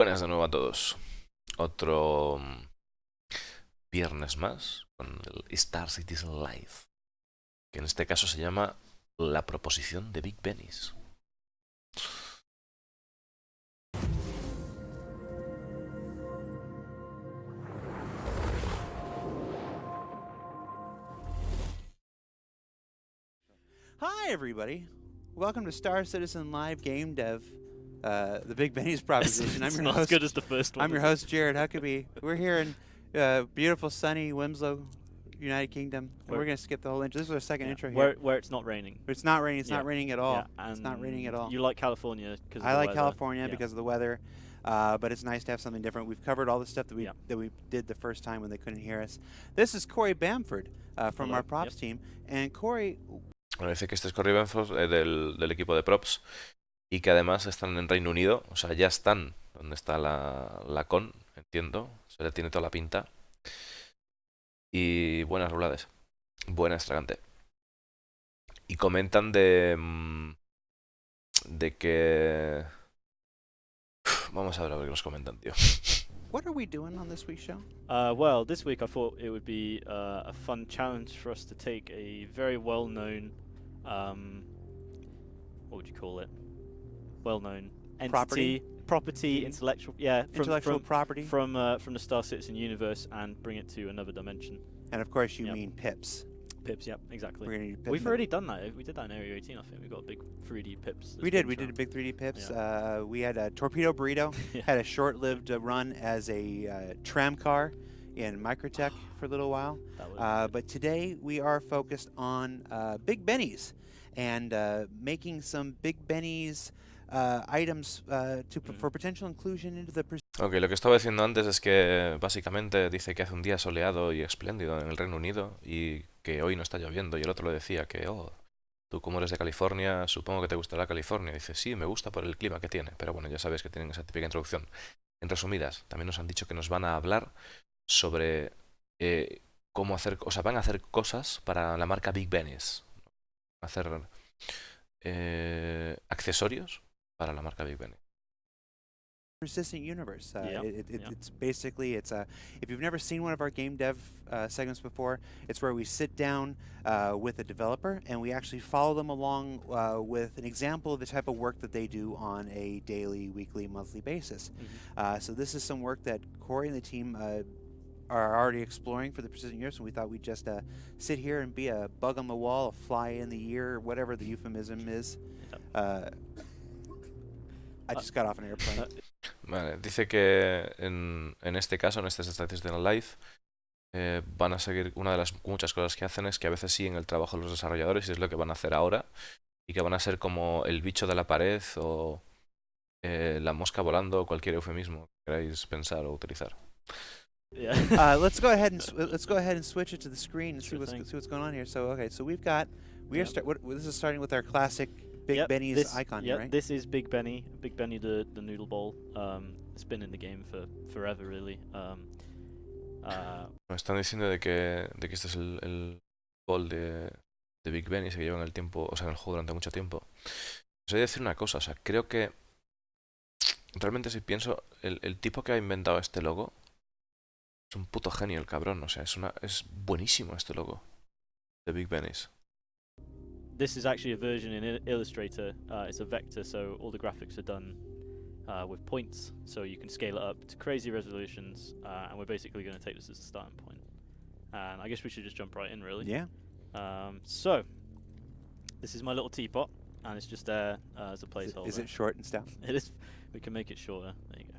Buenas de nuevo a todos. Otro viernes más con el Star Citizen Live, que en este caso se llama La proposición de Big Benny's. Hi, everybody. Welcome to Star Citizen Live Game Dev, the Big Benny's proposition. It's I'm your not host. as good as the first one. I'm your host, Jared Huckabee. We're here in beautiful, sunny Winslow, United Kingdom, and we're gonna skip the whole intro. This is our second intro here. Where it's not raining. It's not raining. It's not raining at all. Yeah, it's not raining at all. You like California because I like California because of the weather, but it's nice to have something different. We've covered all the stuff that we did the first time when they couldn't hear us. This is Corey Bamford from our props team, and Corey. Bueno, dice que este es Corey Benford del equipo de props y que además están en Reino Unido, o sea, ya están donde está la con, entiendo, se le tiene toda la pinta. Y buenas rulades, buena estragante. Y comentan de que... Vamos a ver qué nos comentan, tío. What are we doing on this week's show? Well, this week I thought it would be a fun challenge for us to take a very well-known, what would you call it? Well-known entity, property, intellectual property from the Star Citizen universe and bring it to another dimension. And of course, you mean pips. Pips, yep, exactly. We're gonna need pips. We've already done that. We did that in Area 18, I think. We got a big 3D pips. We did a big 3D pips. Yeah. We had a Torpedo Burrito, had a short-lived run as a tram car in Microtech for a little while. But today we are focused on Big Benny's and making some Big Benny's items for potential inclusion into the... Ok, lo que estaba diciendo antes es que básicamente dice que hace un día soleado y espléndido en el Reino Unido y que hoy no está lloviendo, y el otro le decía que, tú como eres de California, supongo que te gustará California. Dice, sí, me gusta por el clima que tiene, pero bueno, ya sabéis que tienen esa típica introducción. En resumidas, también nos han dicho que nos van a hablar sobre cómo hacer, o sea, van a hacer cosas para la marca Big Benny's. Hacer accesorios para la marca Big Benny. Persistent universe. It's basically, if you've never seen one of our game dev segments before, it's where we sit down with a developer and we actually follow them along with an example of the type of work that they do on a daily, weekly, monthly basis. So this is some work that Corey and the team are already exploring for the Persistent Universe, and we thought we'd just sit here and be a bug on the wall, a fly in the ear, whatever the euphemism is. I just got off an airplane. Vale, dice que en este caso, en este Star Citizen Live, van a seguir una de las muchas cosas que hacen es que a veces siguen el trabajo de los desarrolladores y es lo que van a hacer ahora, y que van a ser como el bicho de la pared o la mosca volando o cualquier eufemismo que queráis pensar o utilizar. Yeah. Let's go ahead and switch it to the screen and see what's going on here. So this is starting with our classic Big Benny's icon here, right? This is Big Benny the noodle bowl. It's been in the game for forever, really. Me están diciendo de que este es el bowl de Big Benny, y se lleva en el tiempo, o sea, en el juego durante mucho tiempo. Os voy a decir una cosa, o sea, creo que realmente si pienso, el tipo que ha inventado este logo es un puto genio, el cabrón, o sea, es buenísimo este logo de Big Benny's. This is actually a version in Illustrator. It's a vector, so all the graphics are done with points, so you can scale it up to crazy resolutions, and we're basically going to take this as a starting point. And I guess we should just jump right in, really. Yeah. So, this is my little teapot, and it's just there as a placeholder. Is it short and stout? It is. We can make it shorter. There you go.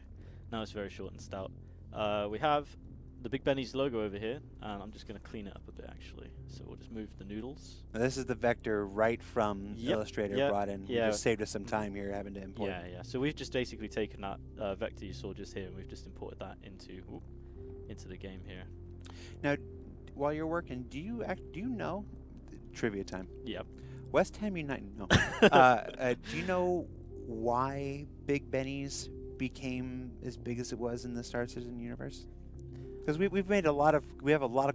Now it's very short and stout. We have the Big Benny's logo over here, and I'm just going to clean it up a bit, actually. So we'll just move the noodles. Now this is the vector right from Illustrator brought in. Yeah. Just saved us some time here having to import. Yeah. So we've just basically taken that vector you saw just here, and we've just imported that into the game here. Now, while you're working, do you know? Trivia time. Yep. West Ham United. No. Do you know why Big Benny's became as big as it was in the Star Citizen universe? Because we have a lot of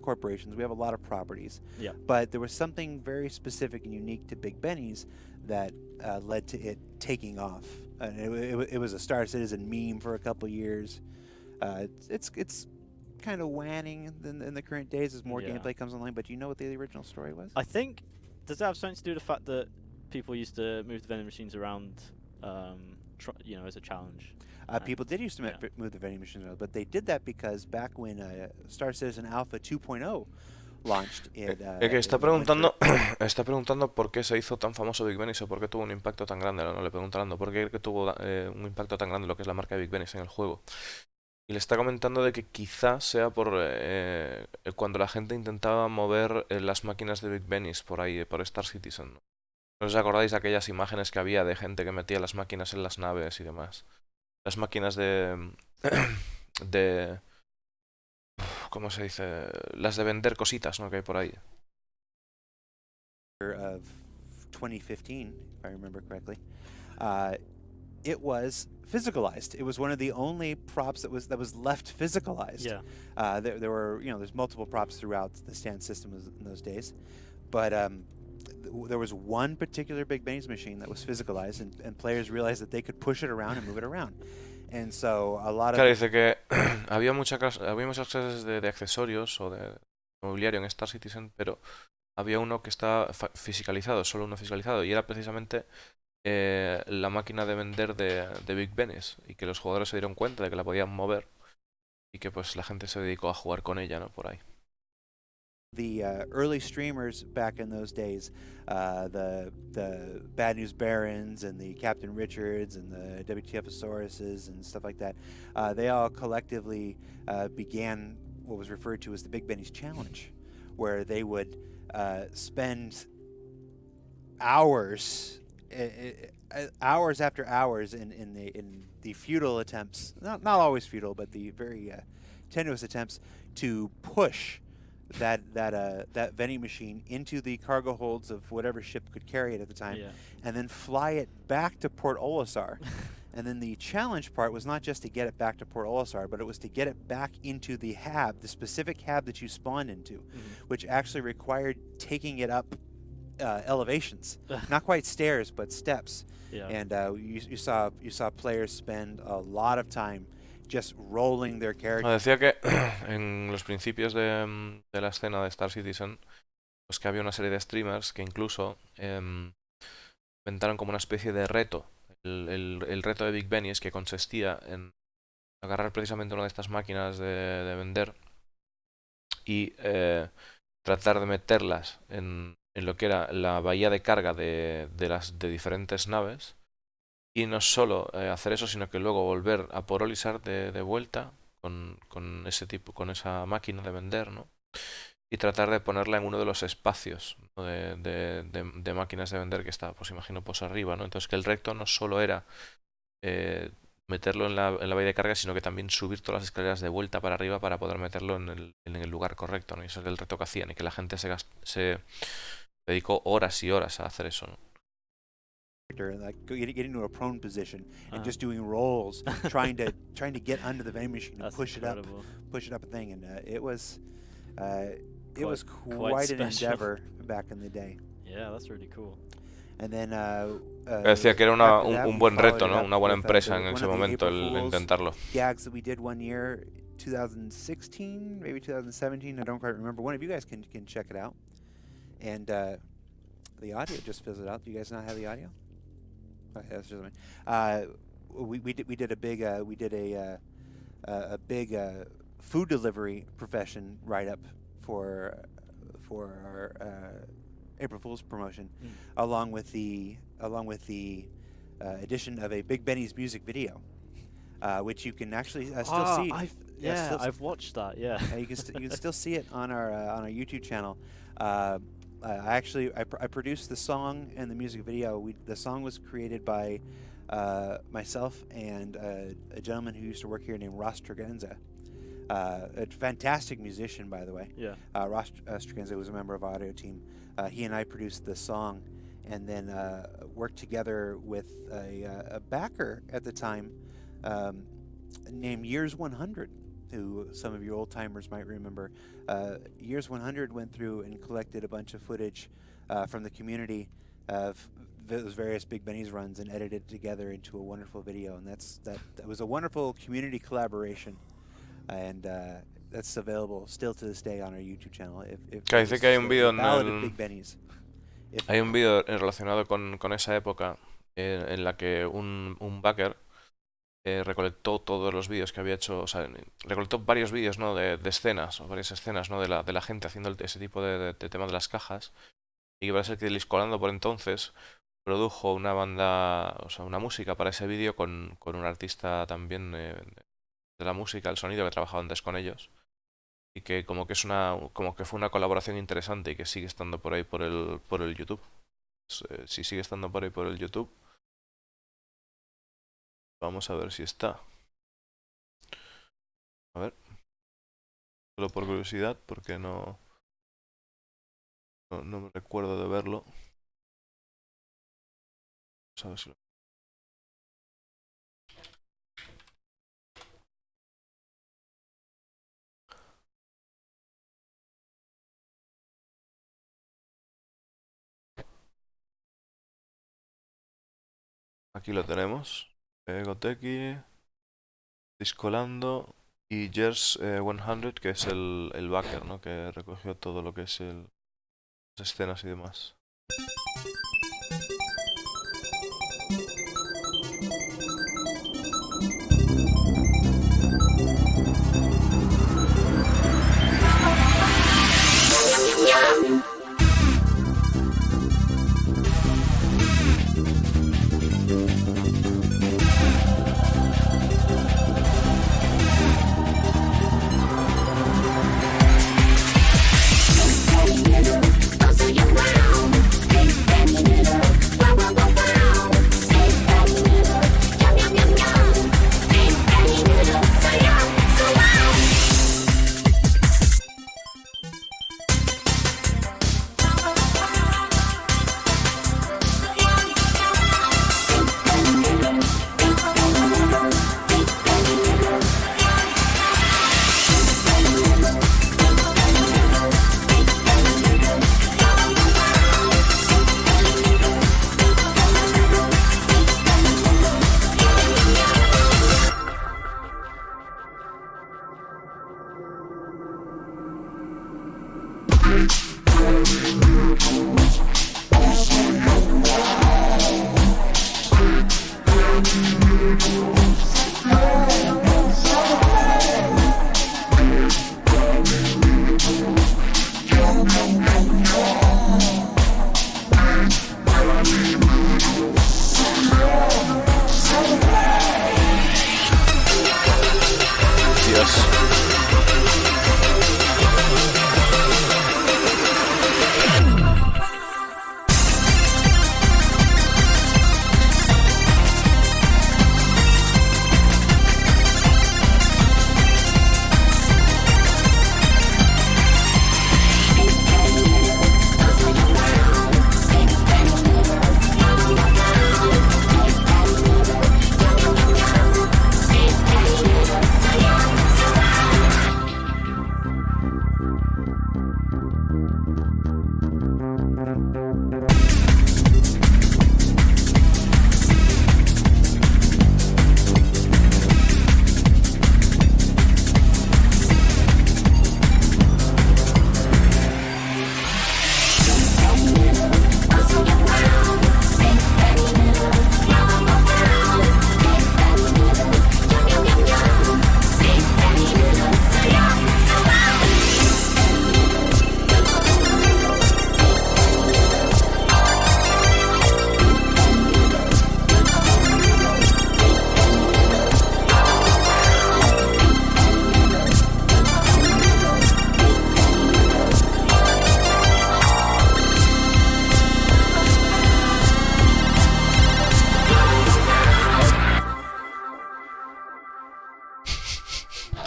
corporations, we have a lot of properties. Yeah. But there was something very specific and unique to Big Benny's that led to it taking off. And it was a Star Citizen meme for a couple years. It's kind of waning in the current days as more gameplay comes online. But do you know what the original story was? I think, does that have something to do with the fact that people used to move the vending machines around, as a challenge? People did used to move the vending machines around, but they did that because back when Star Citizen Alpha 2.0 launched it. Que está preguntando por qué se hizo tan famoso Big Benny's o por qué tuvo un impacto tan grande. No le pregunta Lando por qué tuvo un impacto tan grande lo que es la marca de Big Benny's en el juego. Y le está comentando de que quizás sea por cuando la gente intentaba mover las máquinas de Big Benny's por ahí, por Star Citizen. ¿No os acordáis de aquellas imágenes que había de gente que metía las máquinas en las naves y demás? Las máquinas de ¿cómo se dice? Las de vender cositas, ¿no? Que hay por ahí. Of 2015, if I remember correctly, it was physicalized. It was one of the only props that was left physicalized. Yeah. There were, there's multiple props throughout the stand system in those days, but there was one particular Big Benny's machine that was physicalized, and players realized that they could push it around and move it around. And so a lot of... Claro, dice que había muchas clases de accesorios o de mobiliario en Star Citizen, pero había uno que estaba fiscalizado, solo uno fiscalizado, y era precisamente la máquina de vender de Big Benny's, y que los jugadores se dieron cuenta de que la podían mover y que pues la gente se dedicó a jugar con ella, ¿no? Por ahí. The early streamers back in those days, the Bad News Barons and the Captain Richards and the WTFosauruses and stuff like that, they all collectively began what was referred to as the Big Benny's Challenge, where they would spend hours after hours in the futile attempts, not always futile, but the very tenuous attempts to push that vending machine into the cargo holds of whatever ship could carry it at the time, and then fly it back to Port Olisar. And then the challenge part was not just to get it back to Port Olisar, but it was to get it back into the hab, the specific hab that you spawned into, which actually required taking it up elevations, not quite stairs, but steps. Yeah. And you saw players spend a lot of time just rolling their characters. Decía que en los principios de la escena de Star Citizen, pues que había una serie de streamers que incluso inventaron como una especie de reto. El reto de Big Benny es que consistía en agarrar precisamente una de estas máquinas de vender y tratar de meterlas en lo que era la bahía de carga de diferentes naves. Y no solo hacer eso, sino que luego volver a por Olisar de vuelta con esa máquina de vender, ¿no? Y tratar de ponerla en uno de los espacios, ¿no? de máquinas de vender que está, pues imagino, pues arriba, ¿no? Entonces que el reto no solo era meterlo en la bahía de carga, sino que también subir todas las escaleras de vuelta para arriba para poder meterlo en el lugar correcto, ¿no? Y eso es el reto que hacían, y que la gente se dedicó horas y horas a hacer eso, ¿no? Like getting to a prone position and just doing rolls, trying to get under the vending machine and push incredible. it up a thing, and it was quite an endeavor back in the day. Yeah, that's really cool. And then decía que era un buen reto, ¿no? Una buena empresa en ese momento el intentarlo. Gags that we did one year, 2016, maybe 2017, I don't quite remember. One of you guys can check it out. And the audio just fizzled out. Do you guys not have the audio? Okay, that's just we did a big food delivery profession write up for our April Fool's promotion, along with the addition of a Big Benny's music video, which you can actually still see. I've watched that. Yeah, you can still see it on our YouTube channel. I produced the song and the music video. The song was created by myself and a gentleman who used to work here named Ross Tregenza. A fantastic musician, by the way. Yeah. Ross Tregenza was a member of our audio team. He and I produced the song, and then worked together with a backer at the time named Years 100. Who some of you old timers might remember. Years 100 went through and collected a bunch of footage from the community of those various Big Benny's runs and edited it together into a wonderful video. And that was a wonderful community collaboration, and that's available still to this day on our YouTube channel. Que dice que hay un vídeo Big Benny's. Hay un vídeo relacionado con esa época en la que un backer recolectó todos los vídeos que había hecho, o sea, recolectó varios vídeos, ¿no? de escenas, o varias escenas, ¿no? de la gente haciendo ese tipo de tema de las cajas. Y parece ser que Liscolando por entonces produjo una banda, o sea, una música para ese vídeo con un artista también de la música, el sonido, que trabajaba antes con ellos. Y que como que como que fue una colaboración interesante y que sigue estando por ahí por el YouTube. Si sigue estando por ahí por el YouTube, vamos a ver si está. A ver. Solo por curiosidad, porque no me recuerdo de verlo. Vamos a ver si lo... Aquí lo tenemos. Goteki, Discolando y Jers 100, que es el backer, ¿no? Que recogió todo lo que es las escenas y demás.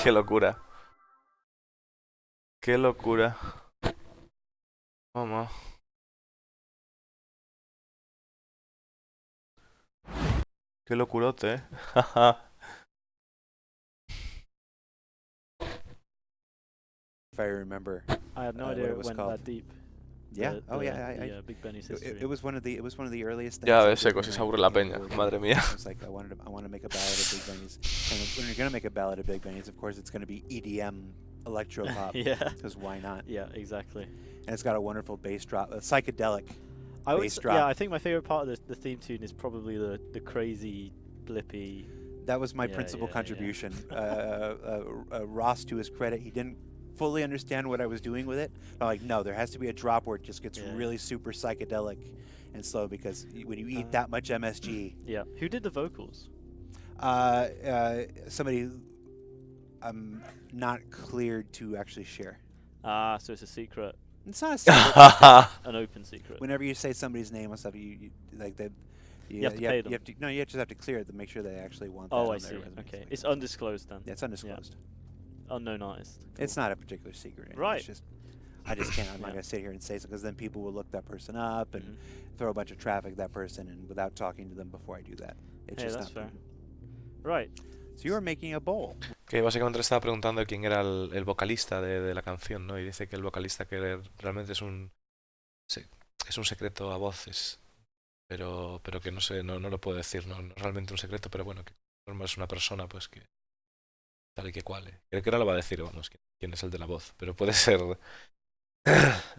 Qué locura. Qué locura. Vamos. Qué locurote, ¿eh? If I remember. I have no idea it went that deep. Yeah. The Big Benny's history. It was one of the earliest things. Ya I ves, did Eco, si when se I aburre la came peña. aboard. Madre mía. I was like, I want to make a ballad of Big Benny's. And when you're gonna make a ballad of Big Benny's, of course it's gonna be EDM electro pop. Yeah. Because why not? Yeah, exactly. And it's got a wonderful bass drop, a psychedelic bass drop. Yeah, I think my favorite part of the theme tune is probably the crazy, blippy. That was my principal contribution. Ross, to his credit, he didn't fully understand what I was doing with it. I'm like, no, there has to be a drop where it just gets really super psychedelic and slow, because when you eat that much MSG. Yeah. Who did the vocals? Somebody I'm not cleared to actually share. So it's a secret. It's not a secret. An open secret. Whenever you say somebody's name and stuff, you like that. You have to pay them. You just have to clear it to make sure they actually want that. Oh, on I their see. resume. Okay, it's undisclosed then. Yeah, it's undisclosed. Unknown artist. Cool. It's not a particular secret. Right. It's just, I just can't. I'm not gonna sit here and say so, because then people will look that person up and throw a bunch of traffic at that person, and without talking to them before I do that, it's just that's not fair. Right. So you are making a bowl. Que básicamente le estaba preguntando quién era el vocalista de la canción, ¿no? Y dice que el vocalista que realmente es un secreto a voces, pero que no sé, no lo puedo decir, no es realmente un secreto, pero bueno, que normal es una persona pues que tal y que cual. Creo que no lo va a decir, vamos, quién es el de la voz, pero puede ser,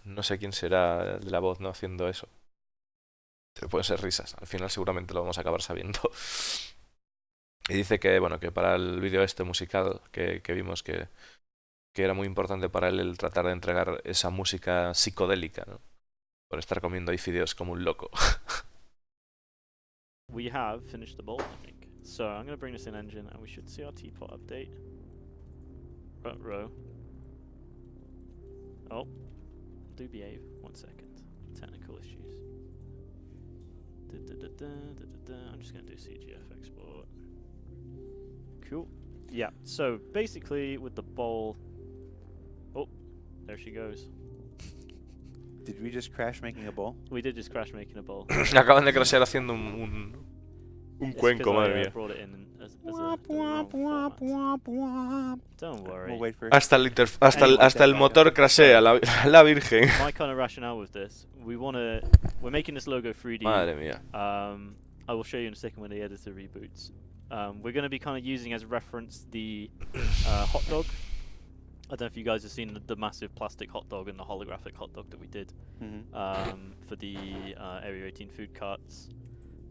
no sé quién será el de la voz, ¿no? Haciendo eso. Pero pueden ser risas, al final seguramente lo vamos a acabar sabiendo. Y dice que, bueno, que para el vídeo este musical que vimos que era muy importante para él el tratar de entregar esa música psicodélica, ¿no? Por estar comiendo ahí fideos como un loco. We have finished the bowl, I think. So I'm going to bring this in engine and we should see our teapot update. Row. Oh, do behave. 1 second. Technical issues. I'm just going to do CGF export. Cool. Yeah, so basically with the bowl... Oh, there she goes. Did we just crash making a bowl? We did just crash making a bowl. Acaban de crashear haciendo un cuenco, madre mía. Brought it in as the wrong format. Don't worry. We'll wait for Hasta el motor crashea, la virgen. My kind of rationale with this, we're making this logo 3D. Madre mía. I will show you in a second when the editor reboots. We're going to be kind of using as reference the hot dog. I don't know if you guys have seen the massive plastic hot dog and the holographic hot dog that we did for the Area 18 food carts.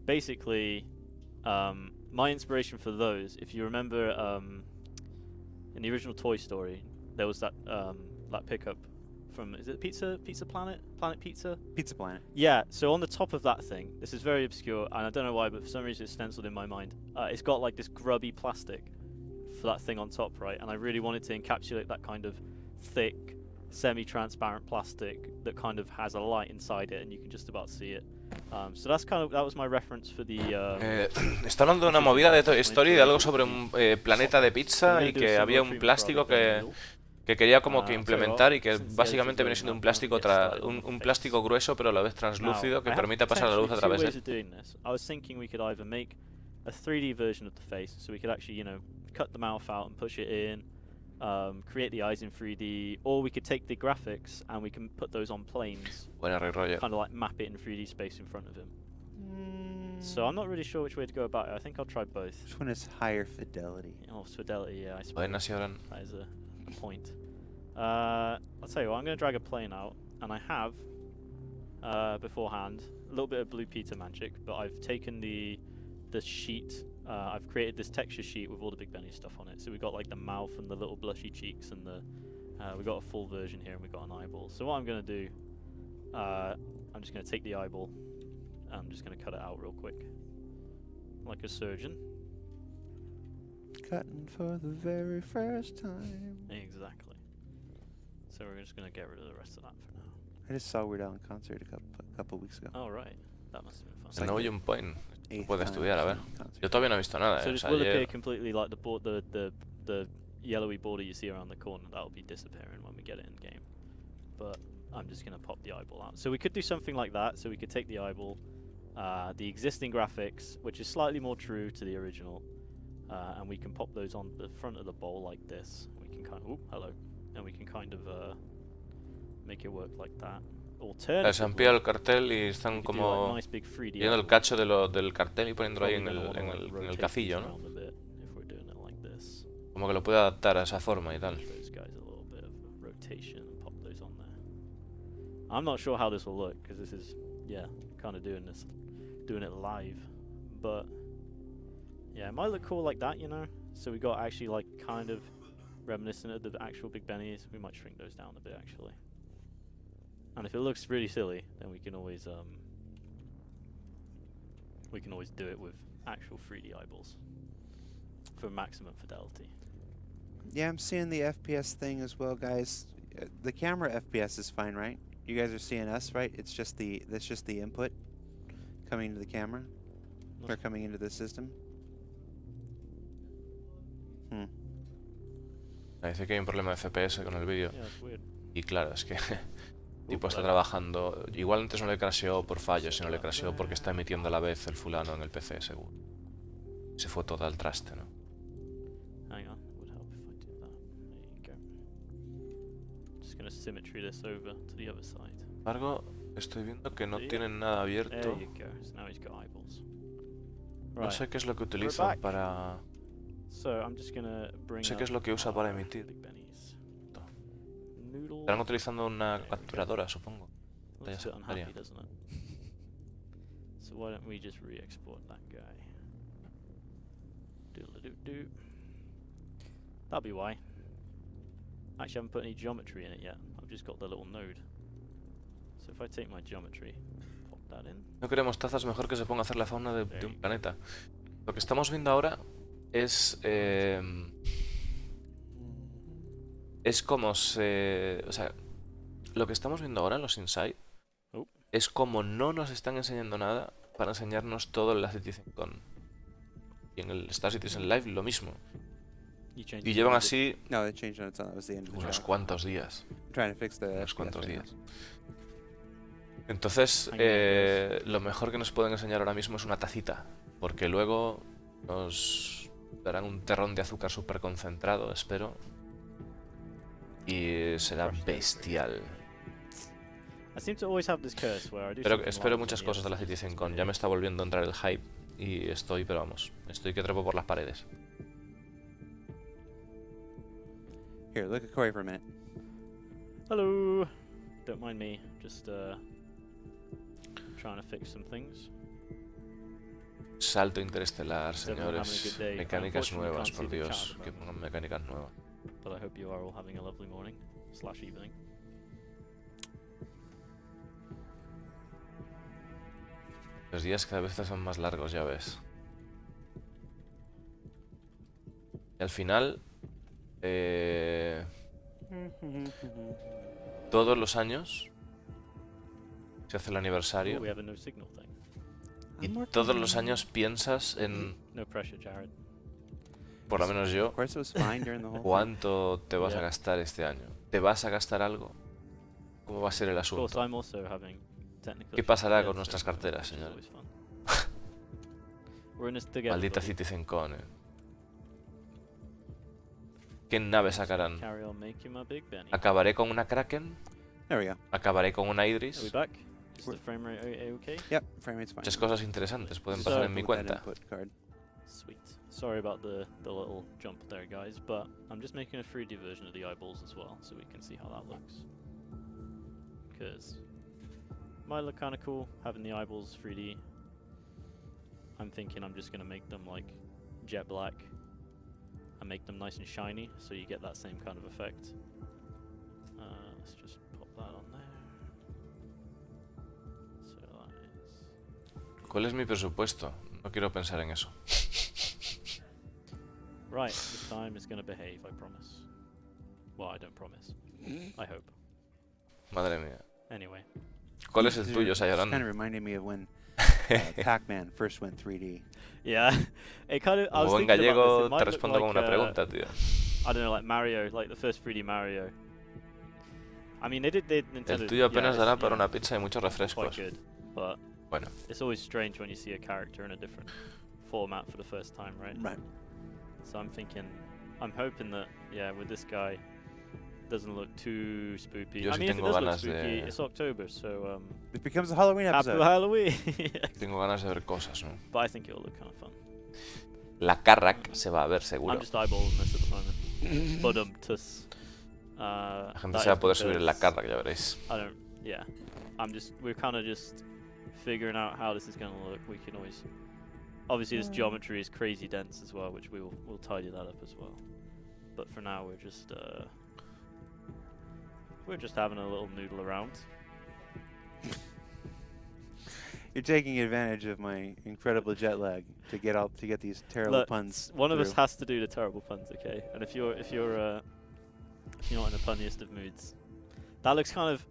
Basically, my inspiration for those, if you remember in the original Toy Story, there was that pickup from, is it Pizza Planet? Planet Pizza? Pizza Planet. Yeah, so on the top of that thing, this is very obscure, and I don't know why, but for some reason it's stenciled in my mind. It's got like this grubby plastic for that thing on top, right? And I really wanted to encapsulate that kind of thick, semi-transparent plastic that kind of has a light inside it, and you can just about see it. So that was my reference for the... Está hablando de una movida de Toy Story, de algo sobre un planeta de pizza y que había un plástico que quería como que implementar y que básicamente viene siendo un plástico grueso pero a la vez translúcido que permite pasar la luz a través de él. I was thinking we could either make a 3D version of the face, so we could actually, cut the mouth out and push it in, create the eyes in 3D, or we could take the graphics and we can put those on planes. Buena rollo. Kind of like map it in 3D space in front of him. So I'm not really sure which way to go about it. I think I'll try both. Which one is higher fidelity? Oh, fidelity, yeah, I suppose. Buenas, Yoran. That is a point. I'll tell you what, I'm going to drag a plane out, and I have, beforehand, a little bit of Blue Peter magic, but I've taken the sheet, I've created this texture sheet with all the Big Benny stuff on it. So we've got like the mouth and the little blushy cheeks, and we've got a full version here, and we've got an eyeball. So what I'm going to do, I'm just going to take the eyeball, and I'm just going to cut it out real quick, like a surgeon. Cutting for the very first time. Exactly. So we're just going to get rid of the rest of that for now. I just saw Weird Al in concert a couple weeks ago. Oh, right. That must have been fun. No hay un point. Puede estudiar, a ver. Yo todavía no he visto nada. So this will appear completely like the yellowy border you see around the corner. That will be disappearing when we get it in game. But I'm just going to pop the eyeball out. So we could do something like that. So we could take the eyeball, the existing graphics, which is slightly more true to the original, and we can pop those on the front of the bowl like this. We can kind of, and we can kind of make it work like that. alternative Se han pillado el look, cartel y we están could do like como nice big 3D viendo el eyeballs. cacho del cartel y poniéndolo ahí Probably en gonna wanna, like, en el rotate cacillo, these ¿no? around a bit if we're doing it like this. Como que lo puede adaptar a esa forma y tal. Give those guys a little bit of rotation and pop those on there. I'm not sure how this will look because this is, yeah, kind of doing it live, but yeah, it might look cool like that, you know. So we got actually like kind of reminiscent of the actual Big Bennies. We might shrink those down a bit actually. And if it looks really silly, then we can always do it with actual 3D eyeballs for maximum fidelity. Yeah, I'm seeing the FPS thing as well, guys. The camera FPS is fine, right? You guys are seeing us, right? It's just the input coming into the camera or coming into the system. Dice que hay un problema de FPS con el vídeo. Yeah, it's weird. Y claro, es que el tipo está trabajando. Igual antes no le crasheó por fallo, sino le crasheó porque está emitiendo a la vez el fulano en el PC, seguro. Se fue todo al traste, ¿no? Hang on, would help if I do that. There you go. Just gonna symmetry this over to the other side. Sin embargo, estoy viendo que no tienen nada abierto. There you go. So now he's got eyeballs. No sé qué es lo que utilizan para... So I'm just gonna bring sé qué es lo que usa para emitir. Big Bennies. Estarán utilizando una capturadora, supongo. Looks a bit unhappy, doesn't it? So why don't we just re-export that guy? Doodle-doo-doo. That'll be why. Actually, I haven't put any geometry in it yet. I've just got the little node. So if I take my geometry, pop that in. No queremos tazas, mejor que se ponga a hacer la fauna de un planeta. Lo que estamos viendo ahora es como se... O sea, lo que estamos viendo ahora en los Inside es como no nos están enseñando nada para enseñarnos todo en la CitizenCon. Y en el Star Citizen Live lo mismo. Y llevan así unos cuantos días. Unos cuantos días. Entonces, lo mejor que nos pueden enseñar ahora mismo es una tacita. Porque luego nos darán un terrón de azúcar súper concentrado, espero. Y será bestial. Pero espero muchas cosas de la CitizenCon. Ya me está volviendo a entrar el hype. Y estoy, pero vamos, estoy que trepo por las paredes. Here, look at Corey for a minute. Hello. Don't mind me. Just trying to fix some things. Salto interestelar, señores. Mecánicas nuevas, por Dios. Que pongan mecánicas nuevas. But I hope you are all having a lovely morning / evening. Los días cada vez son más largos, ya ves. Y al final... todos los años se hace el aniversario. Y todos los años piensas en... Por lo menos yo. ¿Cuánto te vas a gastar este año? ¿Te vas a gastar algo? ¿Cómo va a ser el asunto? ¿Qué pasará con nuestras carteras, señores? Maldita CitizenCon, ¿Qué nave sacarán? ¿Acabaré con una Kraken? ¿Acabaré con una Idris? Muchas cosas interesantes pueden pasar en mi cuenta. Sorry about the little jump there, guys, but I'm just making a 3D version of the eyeballs as well, so we can see how that looks. Because it might look kind of cool having the eyeballs 3D. I'm thinking I'm just going to make them like jet black and make them nice and shiny, so you get that same kind of effect. Let's just pop that on there. So that is... ¿Cuál es mi presupuesto? No quiero pensar en eso. Right, this time it's going to behave, I promise. Well, I don't promise. I hope. Madre mía. Anyway. ¿Cuál es el tuyo, Sayaran? Kind of reminded me of when Pac-Man first went 3D. Yeah, it kind of. I was buen thinking gallego about this. te respondo like, con una pregunta, tío. I don't know, like Mario, like the first 3D Mario. I mean, they Nintendo. El tuyo apenas dará para una pizza y muchos refrescos. Quite good, but bueno. It's always strange when you see a character in a different format for the first time, right? Right. So I'm hoping that, yeah, with this guy, doesn't look too spoopy. Yo I sí mean, if it tengo does look ganas spooky, de... it's October, so It becomes a Halloween happy episode. Halloween. Tengo ganas de ver cosas, ¿no? But I think it'll look kind of fun. La Carrack se va a ver, seguro. I'm just eyeballing this at the moment. Budum-tus. La gente That se va is a poder subir en la because Carrack, ya veréis. I don't. Yeah, we're kind of just figuring out how this is going to look. We can always. Obviously, this geometry is crazy dense as well, which we'll tidy that up as well. But for now, we're just having a little noodle around. You're taking advantage of my incredible jet lag to get these terrible Look, puns. One of through. us has to do the terrible puns, okay? And if you're not in the punniest of moods, that looks kind of.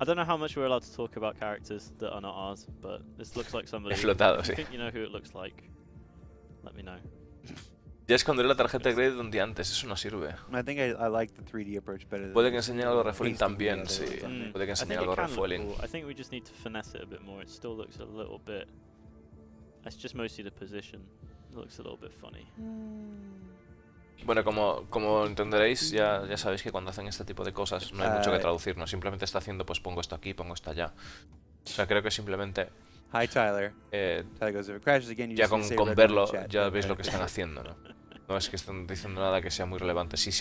I don't know how much we're allowed to talk about characters that are not ours, but this looks like somebody. He flotado, If sí. you think you know who it looks like, let me know. Ya esconderé la tarjeta de crédito un día antes, eso no sirve. I think I like the 3D approach better. Puede than que enseñe algo de refueling pasting también, together sí. or something. Puede que I enseñe think algo it de can look refueling. cool. I think we just need to finesse it a bit more. It still looks a little bit. It's just mostly the position. It looks a little bit funny. Bueno, como entenderéis, ya sabéis que cuando hacen este tipo de cosas no hay mucho que traducir, ¿no? Simplemente está haciendo, pues pongo esto aquí, pongo esto allá. O sea, creo que simplemente Hi Tyler. Tyler goes, if it crashes again, you ya just need to say con red verlo one in chat. ya veis lo que están haciendo, ¿no? No es que estén diciendo nada que sea muy relevante. Si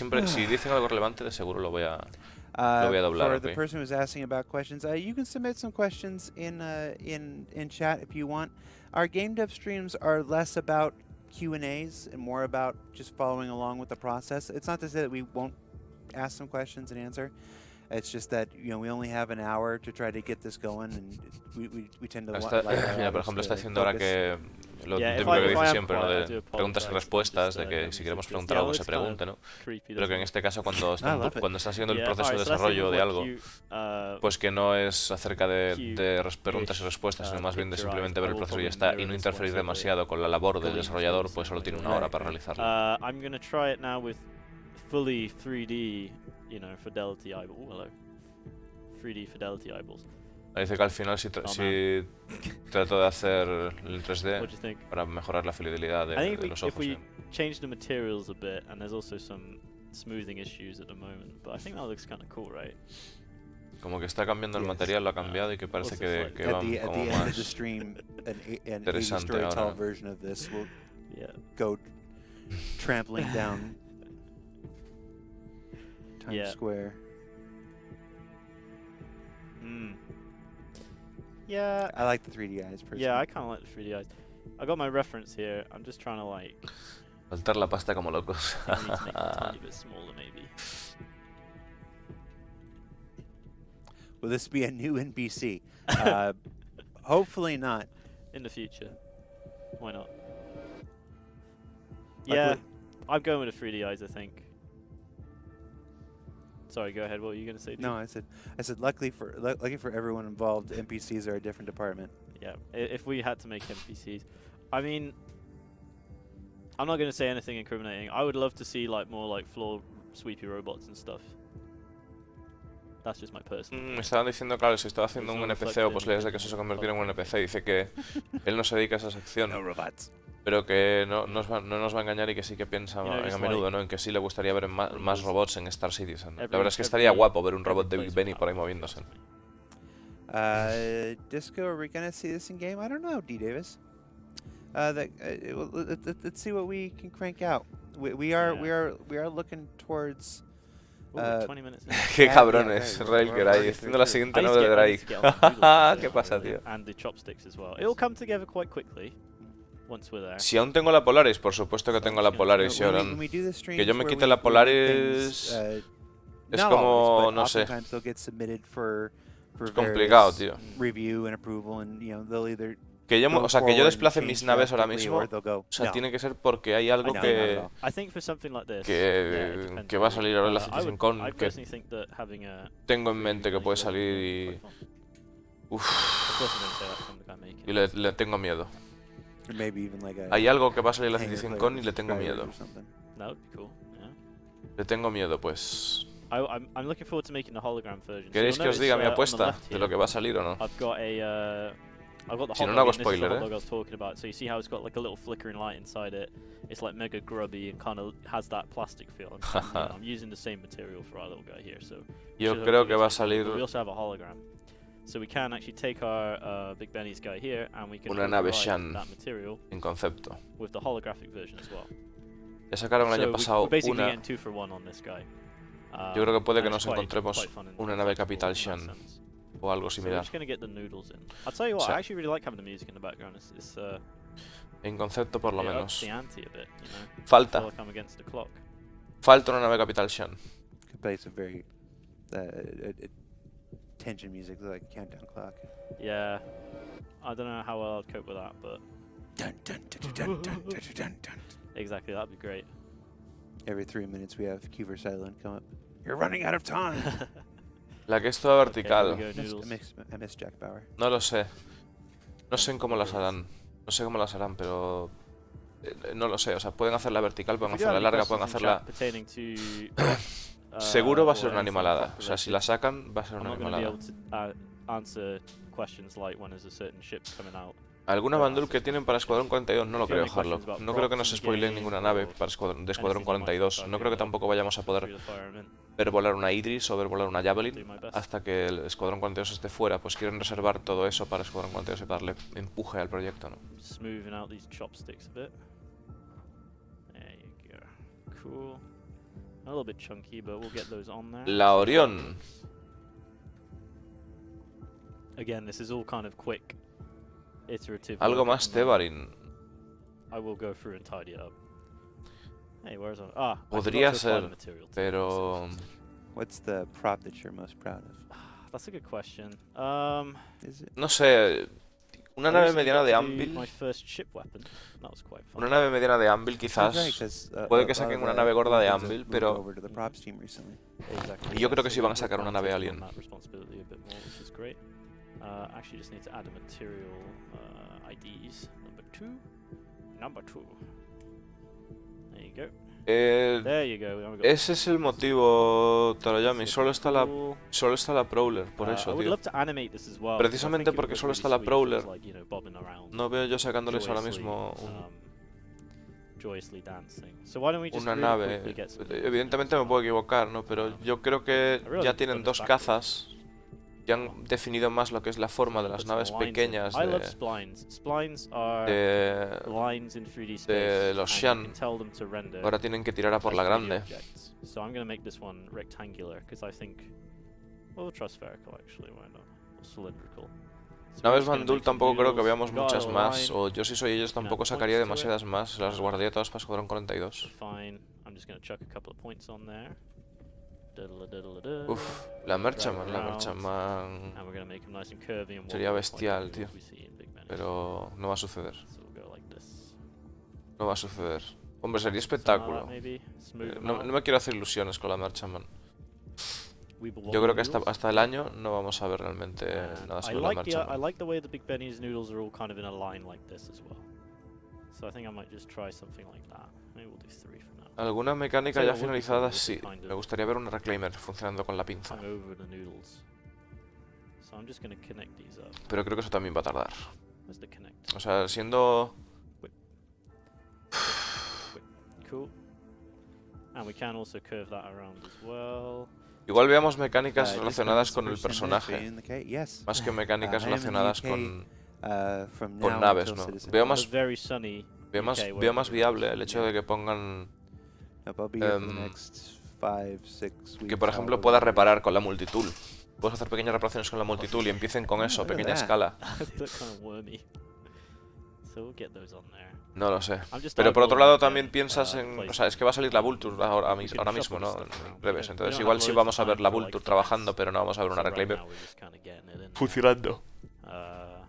dicen algo relevante, de seguro lo voy a doblar. For the person who's asking about questions, you can submit some questions in chat if you want. Our game dev streams are less about Q&As and more about just following along with the process. It's not to say that we won't ask some questions and answer. It's just that we only have an hour to try to get this going, and we tend to. Mira, por ejemplo, está diciendo ahora que lo típico que dice siempre, ¿no? De preguntas y respuestas, de que si queremos preguntar algo se pregunte, ¿no? Pero que en este caso cuando está siguiendo el proceso de desarrollo de algo, pues que no es acerca de preguntas y respuestas, sino más bien de simplemente ver el proceso y ya está, y no interferir demasiado con la labor del desarrollador, pues solo tiene una hora para realizarlo. I'm gonna try it now with fully 3D, fidelity eyeball. Oh, hello. 3D fidelity eyeballs. Dice que al final si trato de hacer el 3D para mejorar la fidelidad de los ojos. If we change the materials a bit, and there's also some smoothing issues at the moment, but I think that looks kind of cool, right? Como que está cambiando el material, lo ha cambiado y que parece que va como más interesante ahora. Version of this will go trampling down Times Square. Yeah. I like the 3D eyes personally. Yeah, I kind of like the 3D eyes. I got my reference here. I'm just trying to Soltar la pasta como locos. I need to make it a tiny bit smaller, maybe. Will this be a new NPC? Hopefully not. In the future. Why not? Yeah, I'm going with the 3D eyes, I think. Sorry, go ahead. What were you gonna say? No, I said luckily for everyone involved, NPCs are a different department. Yeah, if we had to make NPCs, I mean, I'm not gonna say anything incriminating. I would love to see more floor sweepy robots and stuff. That's just my personal. Me estaban diciendo, claro, si estaba haciendo un NPC o posibilidades de que eso se convirtiera en un NPC. Dice que él no se dedica a esa sección. No robots. Pero que no nos va a engañar y que sí que piensa a menudo, ¿no? En que sí le gustaría ver más robots en Star Citizen. La verdad es que estaría guapo ver un robot de Big Benny por ahí moviéndose. Disco, are we gonna see this in game? I don't know, D. Davis. Let's see what we can crank out. We are looking towards. 20 minutes. Qué cabrones, Railker ahí, haciendo la siguiente novela de Drake. ¿Qué pasa, tío? And the chopsticks as well. It'll come together quite quickly. Once we're there. Si aún tengo la Polaris, por supuesto que tengo la Polaris, Yoran. Que yo me quite la Polaris es como, no sé. Es complicado, tío. Que yo desplace mis naves ahora mismo, o sea, tiene que ser porque hay algo que va a salir ahora en la Citizen Con, que tengo en mente que puede salir y le tengo miedo. Hay algo que va a salir en la Citizen Con y le tengo miedo. Le tengo miedo, pues. ¿Queréis que os diga mi apuesta de lo que va a salir o no? I've got the Si hot no, no dog, hago and this is the spoiler, hot dog I was talking about. So you see how it's got like a little flickering light inside it? It's like mega grubby and kind of has that plastic feel. And, you know, I'm using the same material for our little guy here, so Yo should creo hopefully que get va a some color, salir but we also have a hologram. So we can actually take our Big Benny's guy here, and we can una nave override Shan that material en concepto. with the holographic version as well. Ya sacaron el año So pasado we're basically una. getting 2 for 1 on this guy. Yo creo que puede And que it's nos encontremos fun and una nave collectible Capital in that Shan sense. o algo So we're similar. just gonna get the noodles in. I'll tell you what, Sí. I actually really like having the music in the background. It's En concepto, por lo it ups menos. the ante a bit, you know. I feel Falta. like I'm against the clock. Falta una nave Capital Shan. Could play some very tension music, like countdown clock. Yeah, I don't know how well I'd cope with that, but Dun, dun, dun, dun, dun, dun, dun, dun. exactly, that'd be great. Every 3 minutes we have Kiefer Sutherland come up. You're running out of time. La que es toda Okay, here vertical. we go, I noodles. miss Jack Bauer. No lo sé. No sé en cómo las harán. No sé cómo las harán, pero. No lo sé. O sea, pueden hacerla vertical, pueden If you do have hacerla any larga, pueden questions in hacerla. chat pertaining to, Seguro va a ser or una anything animalada. craft O sea, si related, la sacan, va a ser I'm una not going to be animalada. able to answer questions like when there's a certain ship coming out. ¿Alguna bandul que tienen para Escuadrón 42? No lo If you have creo, any questions Harlock. about No creo que props nos in the spoileen game ninguna nave or para de Escuadrón anything you might 42. think No I'd creo be que tampoco vayamos a free poder to fire 'em in. ver volar una Idris o ver volar una Do Javelin my best. hasta que el Escuadrón 42 esté fuera. Pues quieren reservar todo eso para Escuadrón 42 y para darle empuje al proyecto, ¿no? Smoothing out these chopsticks a bit. There you go. Cool. A little bit chunky, but we'll get those on there. La Orión. Again, this is all kind of quick, iterative. Algo work at más the moment. Tevarin. I will go through and tidy it up. Hey, where's our... Ah, I Podría forgot to apply the ser, material to pero... this. What's the prop that you're most proud of? That's a good question. Is it? No sé... Una I nave recently mediana got de to do Anvil. My first ship weapon. That was quite fun. Una nave mediana de Anvil That's right, quizás. 'cause, puede a que lot saquen of una the nave gorda de weapons have Anvil, moved pero... over to the props team recently. Exactly. Y yo creo que so sí van a we're sacar una planning nave to take on alien. that responsibility a bit more, which is great. Actually, just need to add a material IDs. Number two. There you go. There you go. Now we got Ese es el motivo, Tarayami. super cool. Solo está la Prowler, por I eso, would tío. love to animate this as well. Precisamente porque solo está la Prowler. Like, you know, bobbing around, No veo yo sacándoles ahora joyously, mismo joyously dancing. So why don't we just una really nave. quickly get some Evidentemente me puedo equivocar, ¿no? Pero yo creo que ya tienen dos cazas. Ya han definido más lo que es la forma de las naves pequeñas I love splines. Splines are de lines in 3D space. de los and Shan. you can tell them to render Ahora tienen que tirar a por la 3D grande. objects. So I'm going to make this one rectangular because I think, well, we'll try spherical actually, why not? Or cylindrical. So we're Naves just gonna Bandul make some tampoco creo que noodles. veamos We got muchas our más. line, O yo si soy ellos tampoco points sacaría to it. demasiadas más. Las guardaría todas para Escuadrón 42. Fine. I'm just going to chuck a couple of points on there. Uf, la Merchantman, la around. Merchantman. And we're going to make them nice and curvy and Sería wobbly, like bestial, the tío. noodles we see in Big Ben. Pero no va a suceder. So we'll go like this. No va a suceder. Hombre, sería Something like espectáculo. that, maybe. Smooth them No, out. no me quiero hacer ilusiones con la Merchantman. Weeble Yo creo que noodles. hasta el año no vamos a ver realmente And nada I sobre la like I Merchantman. like the way the Big Benny's noodles are all kind of in a line like this as well. So I think I might just try something like that. Maybe we'll do 3 for now. ¿Alguna mecánica Sí, ya lo finalizada? último, Sí. kind of. Me gustaría ver una Reclaimer funcionando con la pinza. Hung over the noodles. So I'm just going to connect these up. Pero creo que eso también va a tardar. Where's the connect? O sea, siendo... Cool. And we can also curve that around as well. Igual veamos mecánicas Just relacionadas comes con the el first 10 minutes, personaje. in the K. Yes. Más que mecánicas I am in the relacionadas UK, con from con now naves, until ¿no? Citizen. Veo On más, the very sunny veo más, UK, veo where más it is. viable el hecho de que pongan... Nope, I'll be here for the next 5, 6 weeks. Que por ejemplo however puedas long it is. reparar con la multitool. Puedes hacer pequeñas reparaciones con la multitool y empiecen con eso, look at pequeña that. escala. They look kind of wormy. So we'll get those on there. No lo sé. I'm just Pero por otro lado eyeballing también again, piensas en... O places. sea, es que va a salir la Vulture ahora We can ahora shuffle mismo, ¿no? stuff En around. breves. We Entonces don't igual have sí loads vamos a of ver time la for, like, Vulture finesse. trabajando, pero no vamos a ver una So right Reclaimer now we're just kind of getting it in there. funcionando. Uh,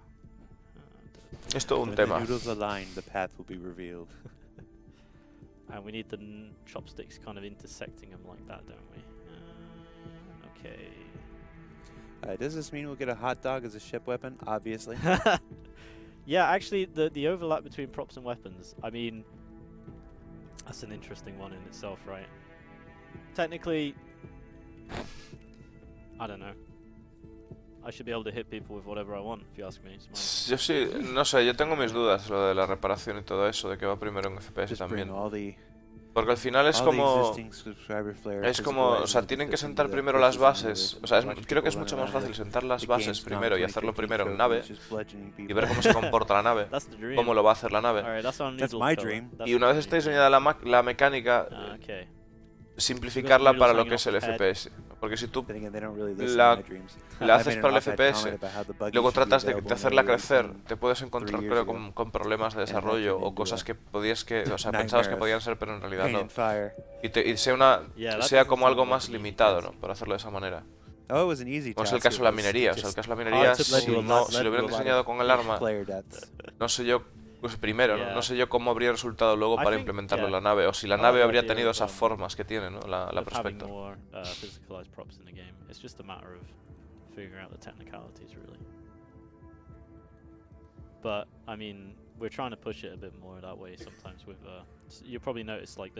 Es todo un When tema. the noodles align, the path will be revealed. and we need the chopsticks kind of intersecting them like that, don't we? Okay. Does this mean we'll get a hot dog as a ship weapon? Obviously. Yeah, actually, the overlap between props and weapons, I mean, that's an interesting one in itself, right? Technically, I don't know. I should be able to hit people with whatever I want, if you ask me. Yo sí, no sé, yo tengo mis dudas lo de la reparación y todo eso, de que va primero en FPS también. Porque al final es como, o sea, tienen que sentar primero las bases. O sea, creo que es mucho más fácil sentar las bases primero y hacerlo primero en nave y ver cómo se comporta la nave, cómo lo va a hacer la nave. Y una vez está diseñada la mecánica, simplificarla para lo que es el FPS. Porque si tú la haces para el FPS y luego tratas de hacerla crecer, te puedes encontrar, creo, con problemas de desarrollo o cosas que o sea, pensabas que podían ser, pero en realidad no. Y sea como algo más limitado, ¿no? Para hacerlo de esa manera. Como es el caso de la minería. O sea, el caso de la minería, si lo hubieran diseñado con el arma, no sé yo. Pues primero, ¿no? sé yo cómo habría resultado luego para implementarlo en la nave, o si la nave habría tenido esas formas que tiene, ¿no? La prospector.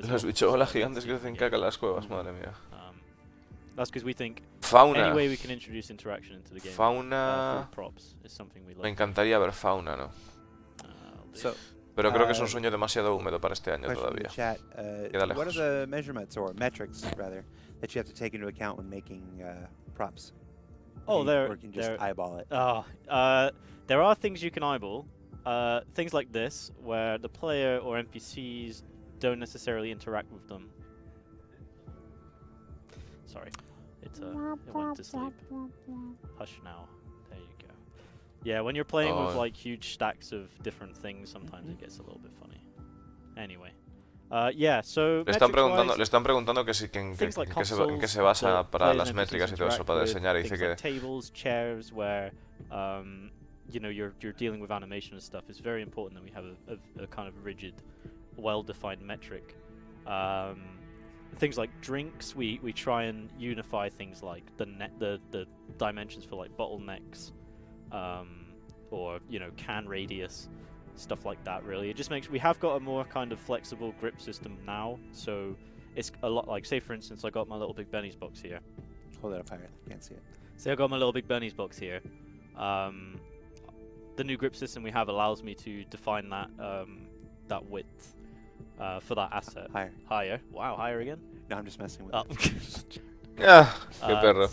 Los bichobolas gigantes que hacen caca en las cuevas, madre mía. Fauna. Fauna. Me encantaría ver fauna, ¿no? Pero creo que es un sueño demasiado húmedo para este año todavía. Queda lejos. What are the measurements or metrics rather that you have to take into account when making props? Oh, or you can just eyeball it. There are things you can eyeball. Things like this, where the player or NPCs don't necessarily interact with them. Sorry, it went to sleep. Hush now. There you go. Yeah, when you're playing with like huge stacks of different things, sometimes it gets a little bit funny. Anyway, yeah, so le están preguntando que si en qué se basa para las métricas y todo eso para diseñar, y dice que tables, chairs, where you know you're dealing with animation and stuff. It's very important that we have a kind of rigid, well-defined metric. Things like drinks, we try and unify things like the dimensions for like bottlenecks. Or can radius, stuff like that. Really, it just makes we have got a more kind of flexible grip system now, so it's a lot like, say for instance, I got my little Big Benny's box here. Hold it up higher, I can't see it. Say I got my little Big Benny's box here. The new grip system we have allows me to define that width for that asset. Higher. Wow, higher again? No, I'm just messing with it. Qué perro.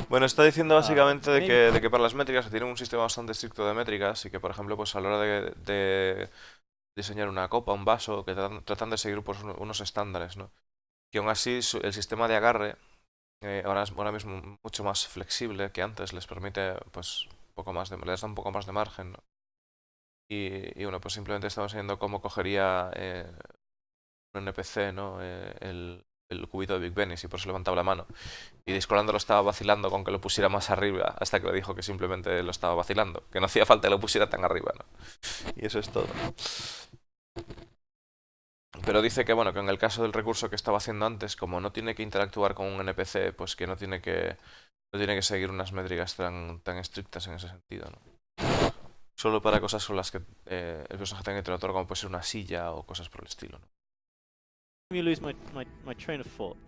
Bueno, está diciendo básicamente de que para las métricas tienen un sistema bastante estricto de métricas y que, por ejemplo, pues a la hora de diseñar una copa, un vaso, que tratan de seguir pues, unos estándares, ¿no? Que aún así el sistema de agarre ahora mismo mucho más flexible que antes, les permite pues les da un poco más de margen, ¿no? Y bueno, pues simplemente estamos viendo cómo cogería un NPC, ¿no? El cubito de Big Ben, y por eso levantaba la mano. Y Discolando lo estaba vacilando con que lo pusiera más arriba, hasta que le dijo que simplemente lo estaba vacilando, que no hacía falta que lo pusiera tan arriba, ¿no? Y eso es todo. Pero dice que bueno, que en el caso del recurso que estaba haciendo antes, como no tiene que interactuar con un NPC, pues que no tiene que seguir unas métricas tan estrictas en ese sentido, ¿no? Solo para cosas con las que el personaje tenga interactuar, como puede ser una silla o cosas por el estilo, ¿no? You lose my train of thought.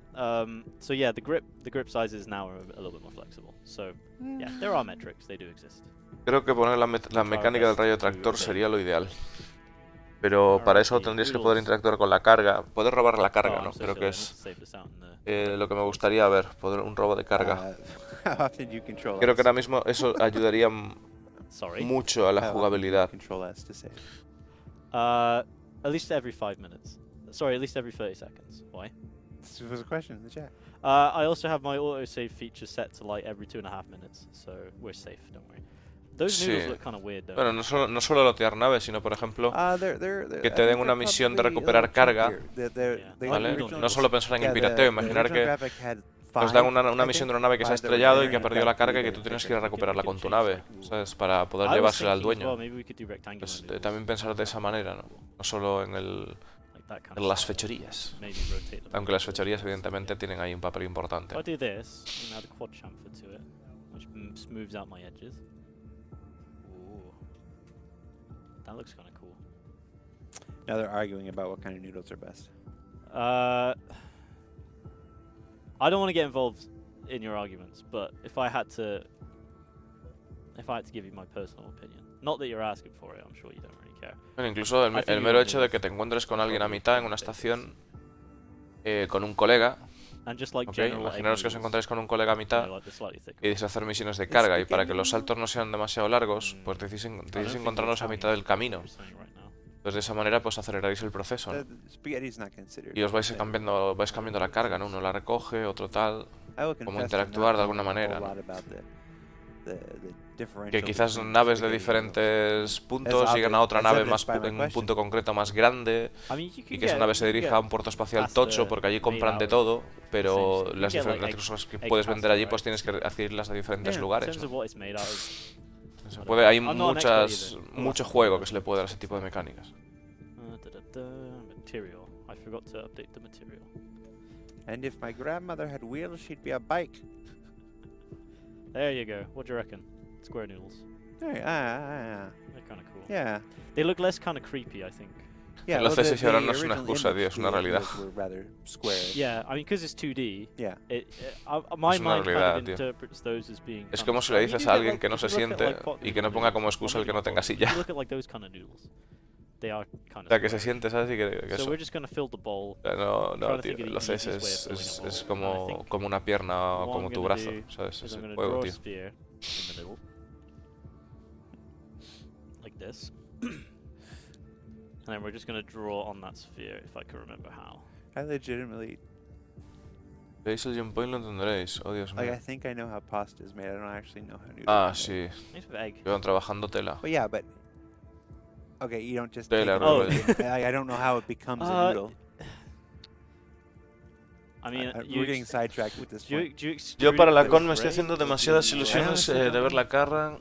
So yeah, the grip sizes now are a little bit more flexible. So yeah, there are metrics, they do exist. Creo que poner la mecánica del rayo tractor sería lo ideal. Pero para eso tendrías que poder interactuar con la carga. Poder robar la carga, ¿no? Creo que es lo que me gustaría ver, poder un robo de carga. Creo que ahora mismo eso ayudaría mucho a la jugabilidad. At least every 5 minutes. Sorry, at least every 30 seconds. Why? This was a question in the chat. I also have my autosave feature set to like every 2.5 minutes, so we're safe, don't worry. Those noodles look kind of weird, though. Bueno, no solo lotear naves, sino por ejemplo que te den una misión de recuperar carga, ¿vale? No solo pensar en el pirateo, imaginar que nos dan una misión de una nave que se ha estrellado y que ha perdido la carga y que tú tienes que ir a recuperarla con tu nave, ¿sabes? Para poder llevársela al dueño. Pues, también pensar de esa manera, ¿no? No solo en las fechorías. Aunque las fechorías evidentemente tienen ahí un papel importante. That looks kind of cool. Now they're arguing about what kind of noodles are best. I don't want to get involved in your arguments, but if I had to If I had to give you my personal opinion. Not that you're asking for it, I'm sure you don't really care. Bueno, incluso el mero hecho de que te encuentres con alguien a mitad en una estación con un colega. And just like Okay, imaginaros que os encontráis con un colega a mitad y queréis hacer misiones de carga, y para que los saltos no sean demasiado largos, pues decís encontrarnos a mitad del camino. Pues de esa manera pues aceleraréis el proceso, ¿no? Y os vais cambiando la carga, ¿no? Uno la recoge, otro tal, como interactuar de alguna manera, ¿no? Que quizás naves de diferentes puntos lleguen a otra nave en un punto concreto más grande, y que esa nave se dirija a un puerto espacial tocho porque allí compran de todo, pero las diferentes cosas que puedes vender allí pues tienes que adquirirlas a diferentes lugares, ¿no? Hay mucho juego que se le puede dar a ese tipo de mecánicas. And if my grandmother had wheels, she'd be a bike. There you go. What do you reckon? Square noodles. They're kind of cool. Yeah. They look less kind of creepy, I think. Yeah, Los CSS ahora no es una excusa, tío, es una realidad. Yeah, I mean, because it's 2D. Yeah. My mind kind of interprets those as being. Es como si le dices a alguien que no se siente y que no ponga como excusa el que no tenga silla. Look at like those kind of noodles. They are kind of. O sea, que se siente, ¿sabes? Y que So eso. we're just gonna fill the bowl. No, tío, los CSS es como una pierna o como tu brazo, ¿sabes? Es el juego, tío. Like this. And then we're just going to draw on that sphere, if I can remember how. I legitimately... Veis el jump point, lo entenderéis. Oh, Dios mío. Like, I think I know how pasta is made. I don't actually know how noodles Ah, are sí. Made with egg. Llevan trabajando tela. But yeah, but... Okay, you don't just... Tela, I don't know how it becomes a noodle. I mean, we're getting sidetracked with this one. Yo para la con me estoy haciendo demasiadas ilusiones de ver la carga,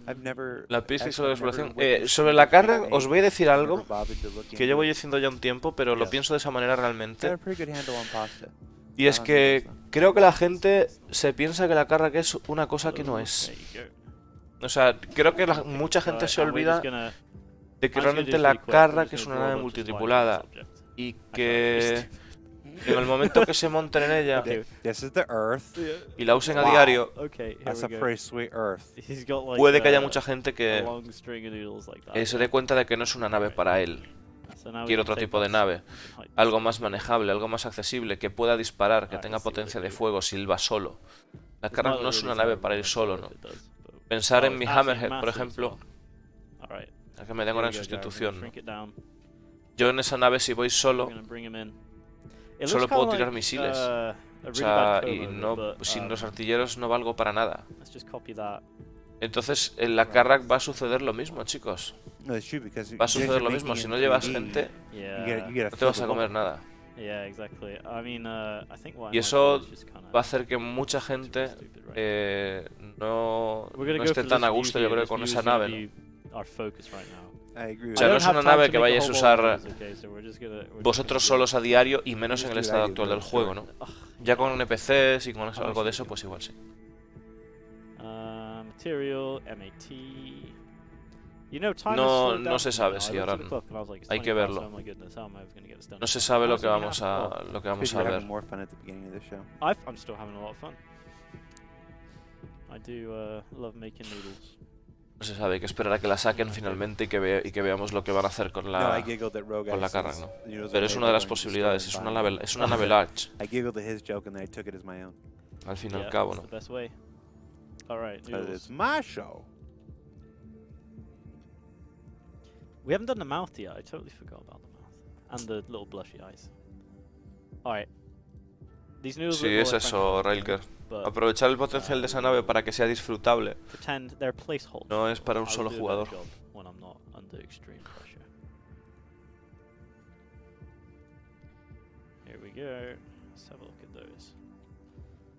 la pista y sobre la exploración. Sobre la carga os voy a decir algo que llevo diciendo ya un tiempo, pero lo pienso de esa manera realmente. Y es que creo que la gente se piensa que la carga es una cosa que no es. O sea, creo que mucha gente se olvida de que realmente la carga es una nave multitripulada y que... en el momento que se monten en ella y la usen a diario, puede que haya mucha gente que se dé cuenta de que no es una nave para él. Quiere otro tipo de nave, algo más manejable, algo más accesible, que pueda disparar, que tenga potencia de fuego si él va solo. La carga no es una nave para ir solo, ¿no? Pensar en mi Hammerhead, por ejemplo, a que me den una sustitución, ¿no? Yo en esa nave, si voy solo, solo puedo tirar misiles. O sea, y no, sin los artilleros no valgo para nada. Entonces, en la Carrack va a suceder lo mismo, chicos. Va a suceder lo mismo. Si no llevas gente, no te vas a comer nada. Y eso va a hacer que mucha gente no esté tan a gusto, yo creo, con esa nave, ¿no? O sea, no es una nave que vayáis a usar vosotros solos a diario, y menos en el estado actual del juego, ¿no? Ya con NPCs y con algo de eso, pues igual sí. No se sabe si ahora hay que verlo. No se sabe lo que vamos a ver. No se sabe, hay que esperar a que la saquen finalmente y que veamos lo que van a hacer con la Carrack, ¿no? Pero es una de las posibilidades, es una nave large. Al fin y al cabo, ¿no? It's my show. We haven't done the mouth yet. I totally forgot about the mouth and the little blushy eyes. All right. These noodles. Sí, es eso, Railker. Aprovechar el potencial de esa nave para que sea disfrutable. No es para un solo jugador.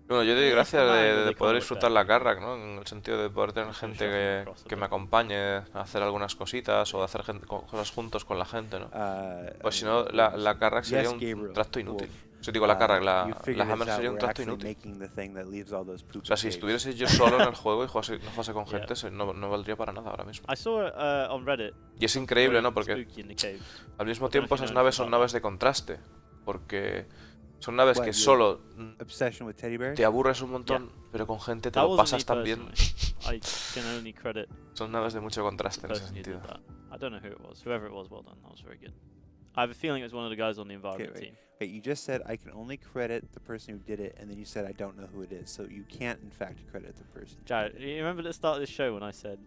Bueno, yo doy gracias de poder disfrutar la Carrack, ¿no? En el sentido de poder tener gente que me acompañe a hacer algunas cositas o de hacer cosas juntos con la gente, ¿no? Pues si no, la Carrack sería un tracto inútil. Si digo la Carrack, la Hammer sería un tracto inútil. O sea, si estuviese yo solo en el juego y no jugase con gente, no valdría para nada ahora mismo. Y es increíble, ¿no? Porque al mismo tiempo esas naves son naves de contraste. Porque son naves que solo te aburres un montón, pero con gente te lo pasas tan bien. I can only credit Son naves de mucho contraste the en ese person who sentido. did that. I don't know who it was. Whoever it was, well done. That was very good. I have a feeling it was one of the guys on the environment team. Wait, you just said I can only credit the person who did it, and then you said I don't know who it is. So you can't, in fact, credit the person. Jared, you remember at the start of this show when I said...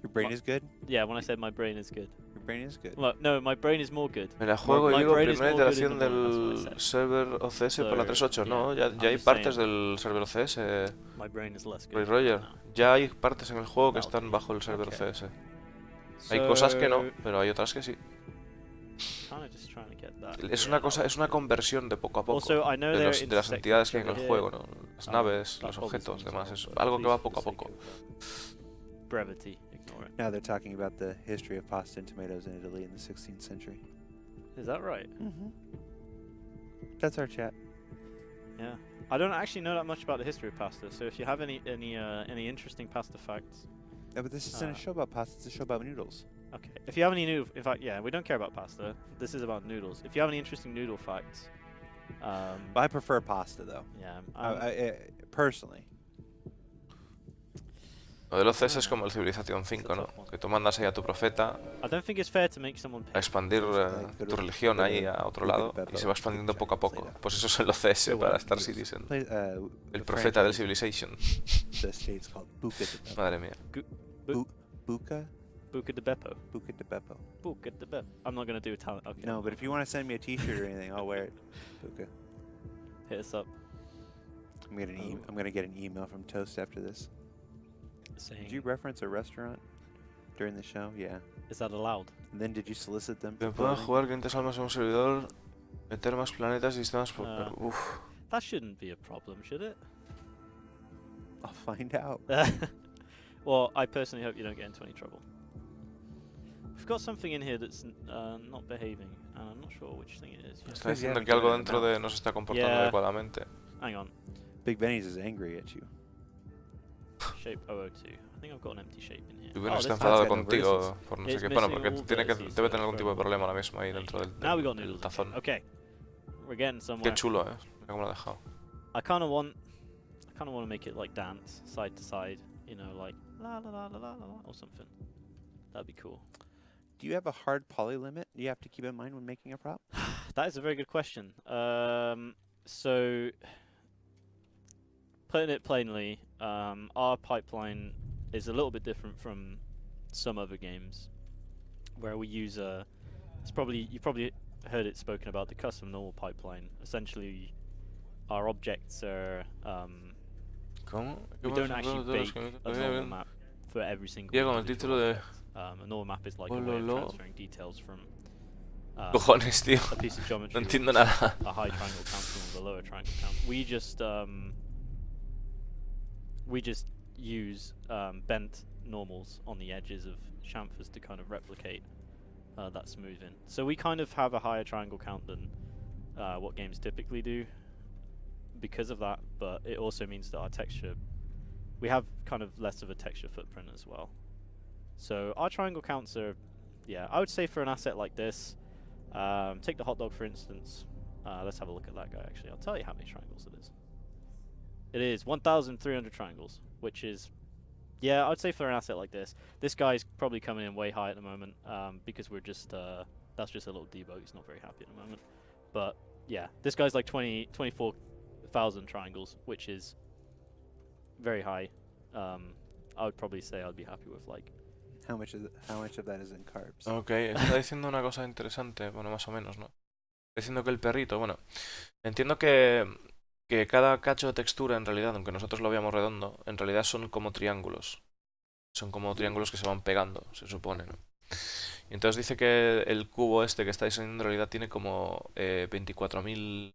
Your brain is good? Yeah, when I said my brain is good. Your brain is good. Well, no, my brain is more good. En el juego My digo brain is primera more good in iteración the moment, that's del what I said. server OCS por la So, 3.8, ¿no? yeah, Ya hay just partes saying. del server OCS, My brain is less Roy good. Roger. now. Ya hay partes en el juego que That'll están do. bajo el server Okay. OCS. Hay cosas que no, So, pero hay otras que sí. kinda just trying to get that. Es Yeah, una no. cosa, es una conversión de poco a poco Also, I know de, they're de las intersecting entidades que hay each en el other juego, here. ¿no? Las naves, That los probably objetos, seems demás. wrong, Es but algo que please, va for poco a the sake poco. of, brevity, ignore it. Now they're talking about the history of pasta and tomatoes in Italy in the 16th century. Is that right? Mm-hmm. That's our chat. Yeah. I don't actually know that much about the history of pasta, so if you have any interesting pasta facts, Yeah, but this isn't a show about pasta, it's a show about noodles. okay. If you have any noodle, in fact, yeah, we don't care about pasta. This is about noodles. If you have any interesting noodle facts, I prefer pasta, though. yeah, Personally. Lo del OCS es como el Civilización 5, ¿no? Que tú mandas ahí a tu profeta I don't think it's fair to make someone a pay. expandir tu religión ahí a otro lado y se va expandiendo poco a poco. Pues eso es el OCS para Star Citizen. El profeta del Civilization. The state's called Buca de Beppo. Madre mía. Buca? Buca de Beppo. Buca de Beppo. Buca de Beppo. I'm not gonna do Italian. Okay. No, but if you want to send me a T-shirt or anything, I'll wear it. Buca. Hit us up. I'm gonna get an email from Toast after this. Saying, Did you reference a restaurant during the show? Yeah. is that allowed? And then did you solicit them? Que for puedan clothing? jugar 500 almas en un servidor, meter más planetas y sistemas por... Uf. That shouldn't be a problem, should it? I'll find out. Well, I personally hope you don't get into any trouble. We've got something in here that's not behaving, and I'm not sure which thing it is. yet. Está diciendo que algo dentro de no se está comportando Yeah. adecuadamente. Hang on. Big Benny's is angry at you. Shape 002. I think I've got an empty shape in here. Y bueno, Oh, está this enfadado has got no contigo verses. por no sé It's qué. Bueno, missing porque all tiene que, verses, debe so tener algún tipo de very problema ahora mismo ahí There dentro you del, go. Now we got del noodles. tazón. Okay. We're getting somewhere. Qué chulo, ¿eh? Mira cómo lo ha dejado. I kind of want to make it like dance side to side, you know, like la la la la la la or something. That'd be cool. Do you have a hard poly limit you have to keep in mind when making a prop? That is a very good question. So putting it plainly, our pipeline is a little bit different from some other games, where we use a. You probably heard it spoken about the custom normal pipeline. Essentially, our objects are. ¿Cómo? We don't actually bake a normal map for every single. Llega con el individual título de... object. A normal map is like a way of transferring details from. Cojones, tío. A piece of geometry. No entiendo nada. A high triangle counter with a lower triangle counter. We just use bent normals on the edges of chamfers to kind of replicate that smoothing. So we kind of have a higher triangle count than what games typically do because of that, but it also means that our texture, we have kind of less of a texture footprint as well. So our triangle counts are, yeah, I would say for an asset like this, take the hot dog for instance. Let's have a look at that guy actually. I'll tell you how many triangles it is. It is 1,300 triangles, which is, yeah, I would say for an asset like this. This guy's probably coming in way high at the moment because we're just, that's just a little debug. He's not very happy at the moment. But yeah, this guy's like 24,000 triangles, which is very high. I would probably say I'd be happy with like. How much of that is in carbs? Ok, está diciendo una cosa interesante, bueno, más o menos, ¿no? Está diciendo que el perrito, bueno, entiendo que cada cacho de textura, en realidad, aunque nosotros lo veamos redondo, en realidad son como triángulos. Son como triángulos que se van pegando, se supone, ¿no? Y entonces dice que el cubo este que está diseñando en realidad tiene como 24.000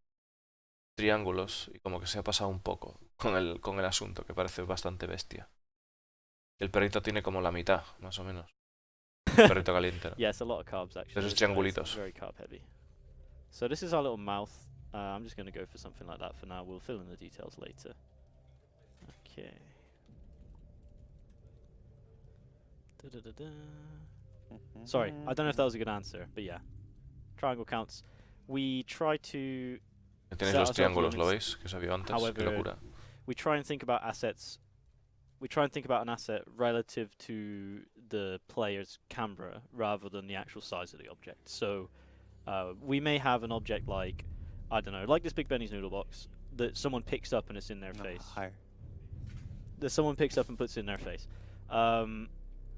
triángulos y como que se ha pasado un poco con el asunto, que parece bastante bestia. El perrito tiene como la mitad, más o menos. El perrito caliente, ¿no? Yeah, it's a lot of carbs actually. Esos This triangulitos. guy's very carb heavy. So this is our little mouth. I'm just going to go for something like that for now. We'll fill in the details later. Okay. Sorry, I don't know if that was a good answer, but yeah. Triangle counts. We try to. Tenéis set los ourselves triángulos, ¿lo limits. veis? Que se vio antes, qué However, locura. We try and think about assets we try and think about an asset relative to the player's camera rather than the actual size of the object. So we may have an object like, I don't know, like this Big Benny's noodle box that someone picks up and it's in their face. Higher. That someone picks up and puts in their face.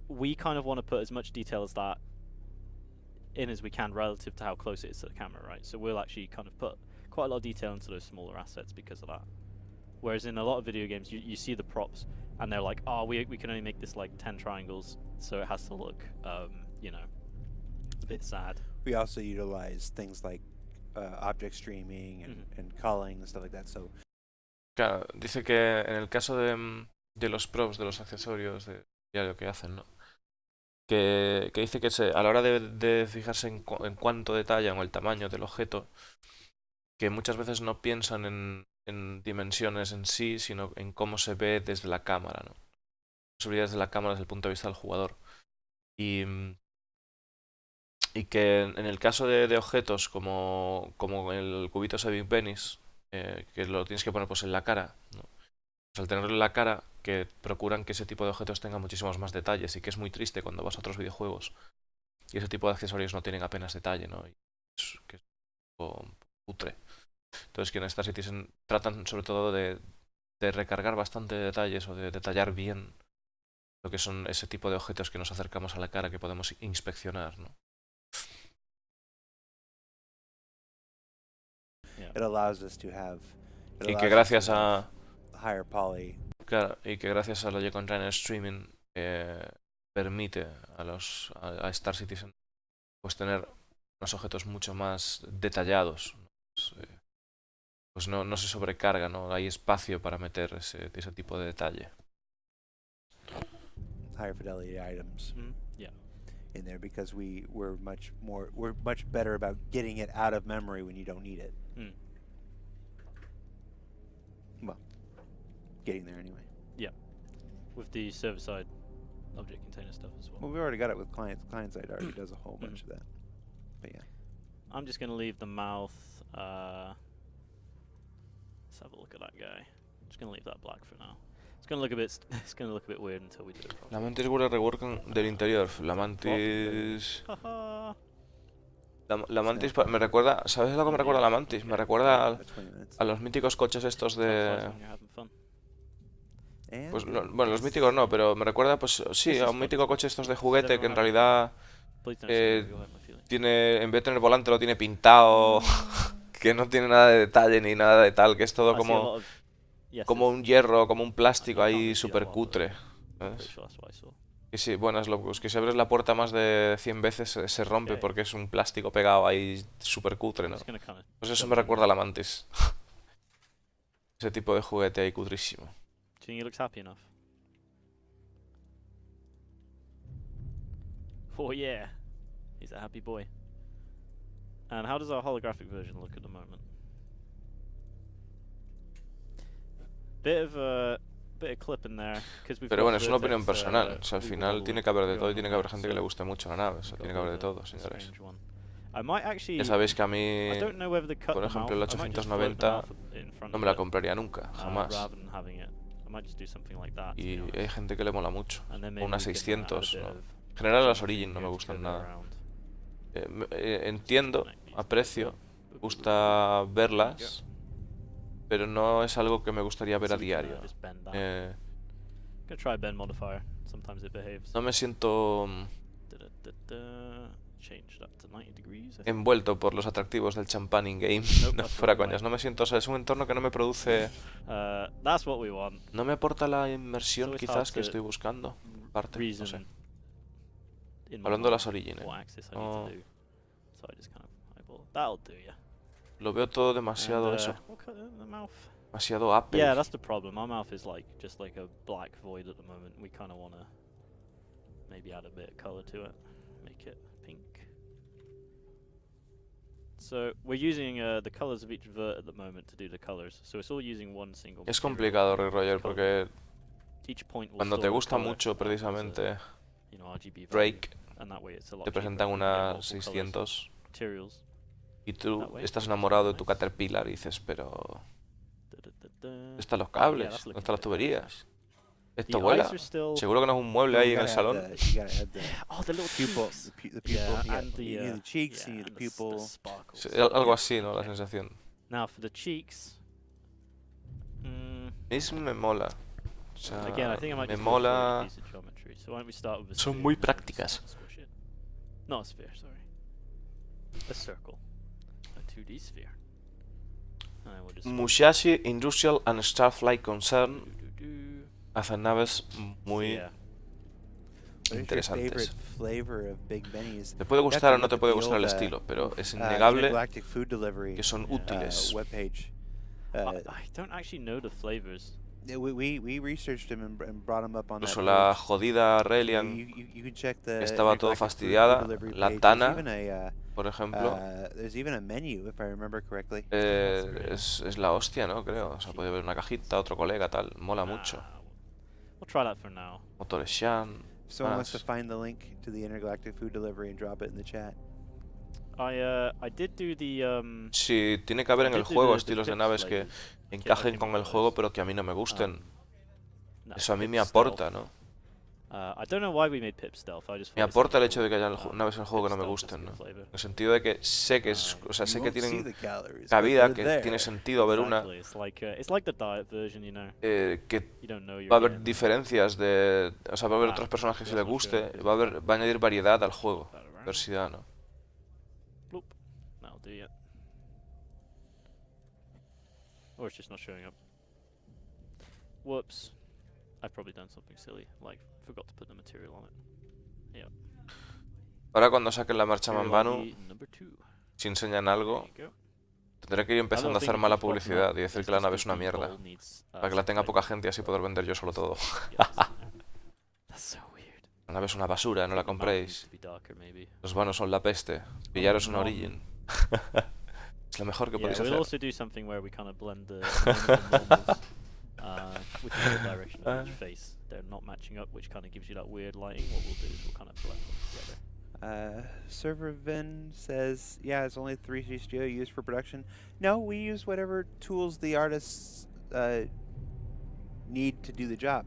We kind of want to put as much detail as that in as we can relative to how close it is to the camera, right? So we'll actually kind of put quite a lot of detail into those smaller assets because of that. Whereas in a lot of video games, you see the props and they're like, oh, we can only make this like 10 triangles, so it has to look, you know, a bit sad. We also utilize things like object streaming and culling and stuff like that. So. Claro, dice que en el caso de los props, de los accesorios, de lo que hacen, ¿no? Que dice que a la hora de fijarse en cuánto detallan o el tamaño del objeto, que muchas veces no piensan en dimensiones en sí, sino en cómo se ve desde la cámara, ¿no? Se ve desde la cámara desde el punto de vista del jugador. Y que en el caso de objetos como el cubito ese Big Benny's, que lo tienes que poner pues en la cara, ¿no? Pues al tenerlo en la cara, que procuran que ese tipo de objetos tengan muchísimos más detalles, y que es muy triste cuando vas a otros videojuegos y ese tipo de accesorios no tienen apenas detalle, ¿no? Y que es un poco putre. Entonces que en Star Citizen tratan sobre todo de recargar bastante detalles o de detallar bien lo que son ese tipo de objetos que nos acercamos a la cara que podemos inspeccionar, ¿no? It allows us to have, y que gracias a higher poly. Claro, y que gracias a lo de Container Streaming permite a Star Citizen pues tener unos objetos mucho más detallados. Pues no se sobrecarga, ¿no? Hay espacio para meter ese tipo de detalle. Higher fidelity items. Yeah. In there because we're much better about getting it out of memory when you don't need it. Well, getting there anyway. Yeah. With the server-side object container stuff as well. Well, we already got it with client-side already does a whole bunch of that. But yeah. I'm just going to leave the mouth. Let's have a look at that guy. Just going to leave that black for now. It's going to look a bit weird until we do it properly. La mantis guarda rework del interior. La mantis... La mantis me recuerda... ¿Sabes lo que me recuerda la mantis? Me recuerda a los míticos coches estos de... Pues bueno, los míticos no, pero me recuerda pues sí, a un mítico coche estos de juguete que en realidad tiene, en vez de tener volante lo tiene pintado, que no tiene nada de detalle ni nada de tal, que es todo como un hierro, como un plástico ahí súper cutre, ¿sabes? Y sí, bueno, es lo que si abres la puerta más de 100 veces se rompe porque es un plástico pegado ahí súper cutre, ¿no? Pues eso me recuerda a la mantis. Ese tipo de juguete ahí cutrísimo. Do you think he looks happy enough? Oh yeah, he's a happy boy. And how does our holographic version look at the moment? Bit of clip in there. Pero bueno, es una opinión personal. O sea, al final tiene que haber de todo y tiene que haber gente que le guste mucho la nave. O sea, tiene que haber de todo, señores. Ya sabéis que a mí, por ejemplo, el 890 no me la compraría nunca, jamás. Y hay gente que le mola mucho. O una 600, ¿no? En general las Origin no me gustan nada. Entiendo, aprecio, me gusta verlas, pero no es algo que me gustaría ver a diario. No me siento envuelto por los atractivos del champán in-game. No, fuera coñas, no me siento, o sea, es un entorno que no me produce... No me aporta la inmersión quizás que estoy buscando. Parte, no sé. Hablando de las Origins. Lo veo todo demasiado eso. Demasiado Apple. Yeah, that's the problem. My mouth is just like a black void at the moment. We kind of want to maybe add a bit of color to it, make it pink. So we're using the colors of each vert at the moment to do the colors. So it's all using one single. Es complicado, Rick Roger, porque cuando te gusta mucho precisamente Drake, te presentan una 600 y tú estás enamorado de tu Caterpillar y dices, pero ¿dónde están los cables? ¿Dónde están las tuberías? ¿Esto vuela? Seguro que no es un mueble ahí en el salón. Oh, the little pupils. The pupil. Yeah, and you need the cheeks, you need the pupil. sparkles. Sí, algo así, ¿no? La sensación. Now for the cheeks. Eso me mola. O sea, Again, I think I might me just do a 4D mola. piece of geometry. So why don't we start with a Son sphere muy and then prácticas. squish it. Not a sphere, sorry. A circle. A 2D sphere. And we'll just Musashi Industrial and Starflight Concern do. hacen naves muy Yeah. interesantes. Flavor of Big Benny's? Te puede gustar o no te puede gustar el estilo, pero es innegable que son útiles. Webpage. I don't actually know the flavors. We researched them and brought them up on that Incluso la page. jodida Reliant You can check the estaba todo fastidiada. La Tana, por ejemplo, there's even a menu, if I remember correctly. es la hostia, ¿no? Creo. O sea, puede ver una cajita, otro colega, tal. Mola mucho. We'll try that for now. Motores Shan. If someone wants to find the link to the intergalactic food delivery and drop it in the chat. I did do the Sí, tiene que haber en el juego estilos de naves que encajen con el juego, pero que a mí no me gusten. Eso a mí me aporta, ¿no? I don't know why we made Pip stealth. I just Me aporta el hecho de que haya naves en el juego que no me gusten, ¿no? En el sentido de que sé que o sea, sé que tienen cabida, que tiene sentido haber una, It's like the diet version, you know. que You don't know va a haber diferencias de, o sea, va a haber otros personajes que se les guste, va a añadir variedad al juego, diversidad, ¿no? Bloop. That'll do it. Or it's just not showing up. Whoops. I've probably done something silly, like forgot to put the material on it. Yeah. Ahora cuando saquen la marcha Mambanu, Number 2. si enseñan algo, There you go. tendré que ir empezando a hacer mala publicidad y decir que la nave es una mierda, para que la tenga poca gente y así poder vender yo solo todo. That's so weird. La nave es una basura, no la compréis. Los vanos son la peste. Pillaros una Origin. Es lo mejor que podéis We'll hacer. also do something where we kind of blend the normals, within the direction of each face. They're not matching up, which kind of gives you that weird lighting. What we'll do is we'll kind of blend them together. Server Vin says, yeah, it's only 3D Studio used for production. No, we use whatever tools the artists need to do the job.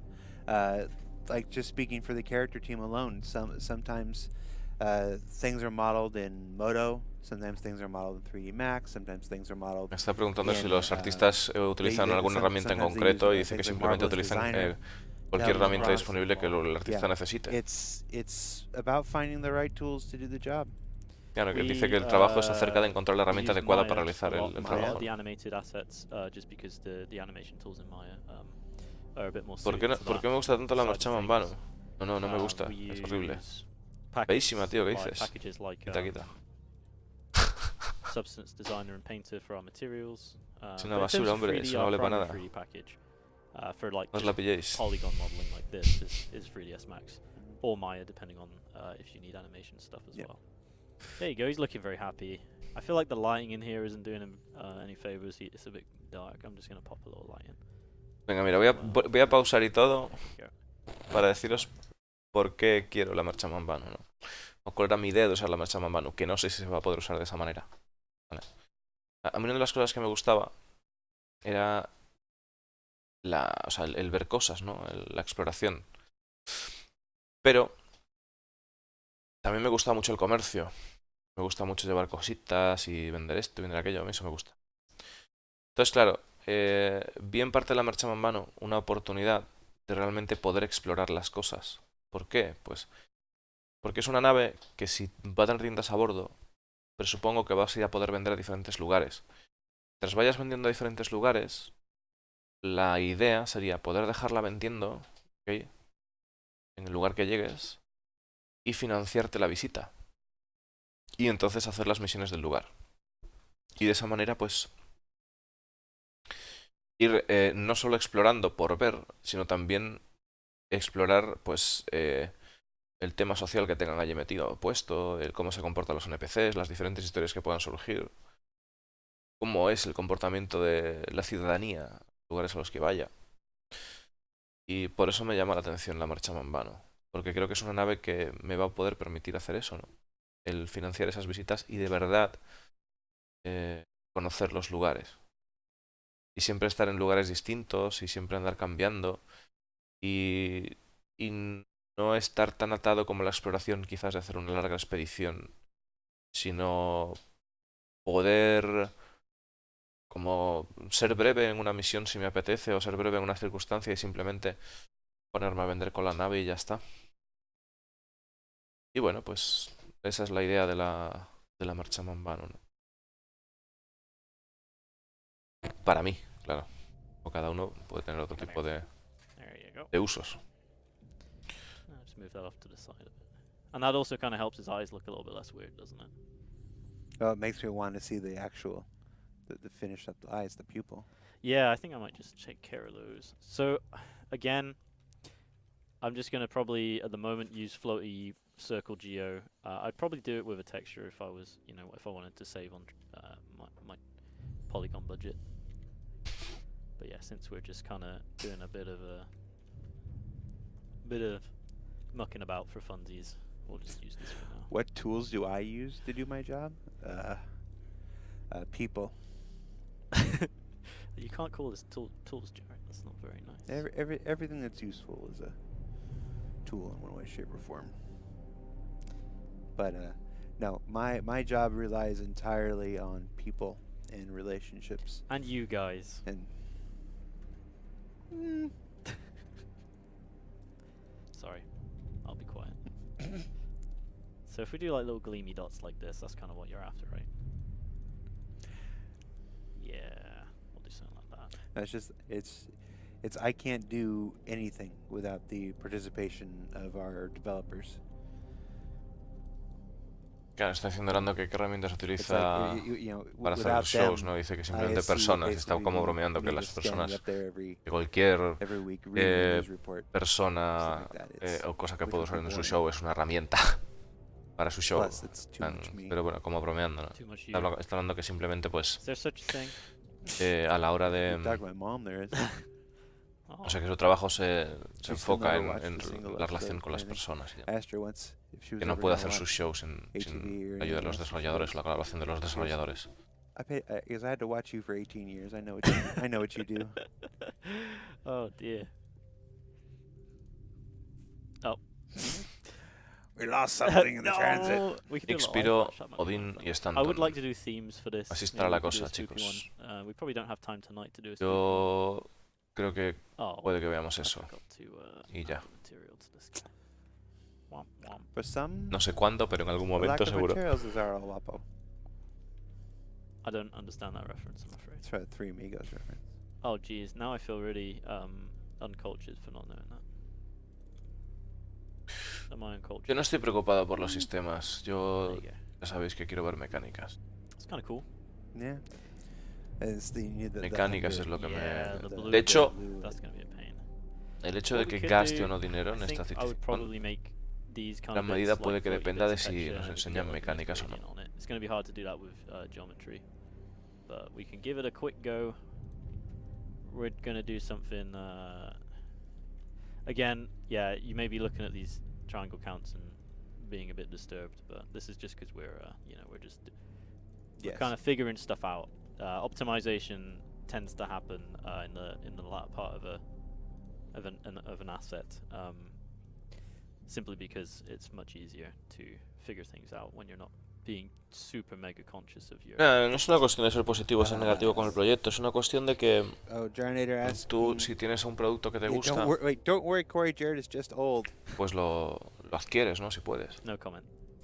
Like just speaking for the character team alone, sometimes things are modeled in Modo, sometimes things are modeled in 3D Max, sometimes things are modeled. Me está preguntando si los artistas utilizan alguna herramienta en concreto y dice que simplemente utilizan cualquier herramienta disponible que el artista necesite. It's about finding the right tools to do the job. Claro, que él dice que el trabajo es acerca de encontrar la herramienta adecuada para realizar el trabajo. ¿Por qué me gusta tanto la marcha Mambano? No me gusta, es horrible. Feísima, tío, ¿qué dices? Quita. Substance Designer and Painter for our materials. Es una basura, hombre, eso no vale para nada. For like No os la pilléis. polygon modeling like this is 3ds Max or Maya, depending on if you need animation stuff as well. There you go. He's looking very happy. I feel like the lighting in here isn't doing him any favors. It's a bit dark. I'm just gonna pop a little light in. Venga, mira, voy a pausar y todo para deciros por qué quiero la marcha Mambano, ¿no? O cuál era mi idea de usar la marcha Mambano, que no sé si se va a poder usar de esa manera. ¿Vale? A mí una de las cosas que me gustaba era o sea, el ver cosas, ¿no? La exploración. Pero también me gusta mucho el comercio. Me gusta mucho llevar cositas y vender esto y vender aquello. A mí eso me gusta. Entonces, claro, vi en parte de la marcha Mambano una oportunidad de realmente poder explorar las cosas. ¿Por qué? Pues porque es una nave que si va a tener tiendas a bordo, presupongo que vas a ir a poder vender a diferentes lugares. Mientras vayas vendiendo a diferentes lugares, la idea sería poder dejarla vendiendo, ¿okay?, en el lugar que llegues y financiarte la visita. Y entonces hacer las misiones del lugar. Y de esa manera, pues, ir no solo explorando por ver, sino también explorar, pues, el tema social que tengan allí metido puesto, el cómo se comportan los NPCs, las diferentes historias que puedan surgir, cómo es el comportamiento de la ciudadanía, lugares a los que vaya. Y por eso me llama la atención la marcha Mambano, porque creo que es una nave que me va a poder permitir hacer eso, ¿no? El financiar esas visitas y de verdad conocer los lugares. Y siempre estar en lugares distintos y siempre andar cambiando. y, y no estar tan atado como la exploración quizás de hacer una larga expedición, sino poder como ser breve en una misión si me apetece o ser breve en una circunstancia y simplemente ponerme a vender con la nave y ya está. Y bueno, pues esa es la idea de la marcha Mambano, ¿no? Para mí, claro. O cada uno puede tener otro tipo There you go. de usos. Just move that off to the side a bit. And that also kind of helps his eyes look a little bit less weird, doesn't it? Oh, it makes me want to see the actual, the finished up eyes, the pupil. Yeah, I think I might just take care of those. So, again, I'm just going to probably, at the moment, use floaty circle geo. I'd probably do it with a texture if I was, if I wanted to save on my polygon budget. But yeah, since we're just kind of doing a bit of mucking about for funsies, we'll just use this for now. What tools do I use to do my job? People. You can't call this tools, Jared. That's not very nice. Everything that's useful is a tool in one way, shape, or form. But no, my job relies entirely on people and relationships. And you guys. And sorry, I'll be quiet. So if we do like little gleamy dots like this, that's kind of what you're after, right? Yeah, we'll do something like that. that's just it's I can't do anything without the participation of our developers. Claro, está diciendo que qué herramientas It's utiliza like, para hacer without los shows, them, ¿no? Dice que simplemente ISC personas, basically está como bromeando que me las just standing personas, up there every que cualquier week reading the news report. persona Stuff like that. It's o cosa que way puedo too usar en su boring. show es una herramienta para su show. Plus, it's too much me. Pero bueno, como bromeando, ¿no? Too much Está está hablando que simplemente pues Is there such a thing? a la hora You de... talk to my mom there, isn't it? Oh. O sea que su trabajo se She still enfoca never watched en a single la relación episode con las or anything. personas. I asked her once if she was Que no ever puede gonna hacer sus watch shows ATV sin or la ayuda de anything los else. desarrolladores, la colaboración de los desarrolladores. Because I had to watch you for 18 years. I know what you do. Oh dear. Oh. We lost something in the transit. No! We could do a lot Expiro, of that. Odín y I Stanton. would like to do themes for this. Así estará Maybe la we could do cosa, a spooky chicos. one. We probably don't have time tonight to do a spooky one. Yo creo que Oh, puede que veamos I eso. forgot to, Y ya. add material to this guy. Womp womp. For some, No sé cuándo, pero en algún the lack momento of seguro. materials is our guapo. I don't understand that reference, I'm afraid. It's a Three Amigos reference. Oh geez, now I feel really uncultured for not knowing that. Am I uncultured? Yo no estoy preocupado por los sistemas. There Yo you go. ya sabéis que quiero ver mecánicas. It's kind of cool. Yeah. It's the, you need the Mecánicas hunger. es lo que Yeah, me... the blue De hecho, blue. That's gonna be a pain. el hecho What de we que could gaste do, o no dinero en I esta think I would adquisición, probably make these kind gran of medida bits puede like que floaty dependa de bits of si texture, nos and we can enseñan get, like, a nice mecánicas o gradient no. on it. It's going to be hard to do that with geometry, but we can give it a quick go. We're going to do something. Again, yeah, you may be looking at these triangle counts and being a bit disturbed, but this is just because we're we're kind of figuring stuff out. Optimization tends to happen in the latter part of an asset, simply because it's much easier to figure things out when you're not being super mega conscious of your. No es una cuestión de ser positivo o ser negativo con el proyecto, es una cuestión de que Oh, Jarnator asked. tú, si tienes un producto que te Hey, gusta, don't worry, Corey. Jared is just old. pues lo adquieres, ¿no? Si puedes. No comment.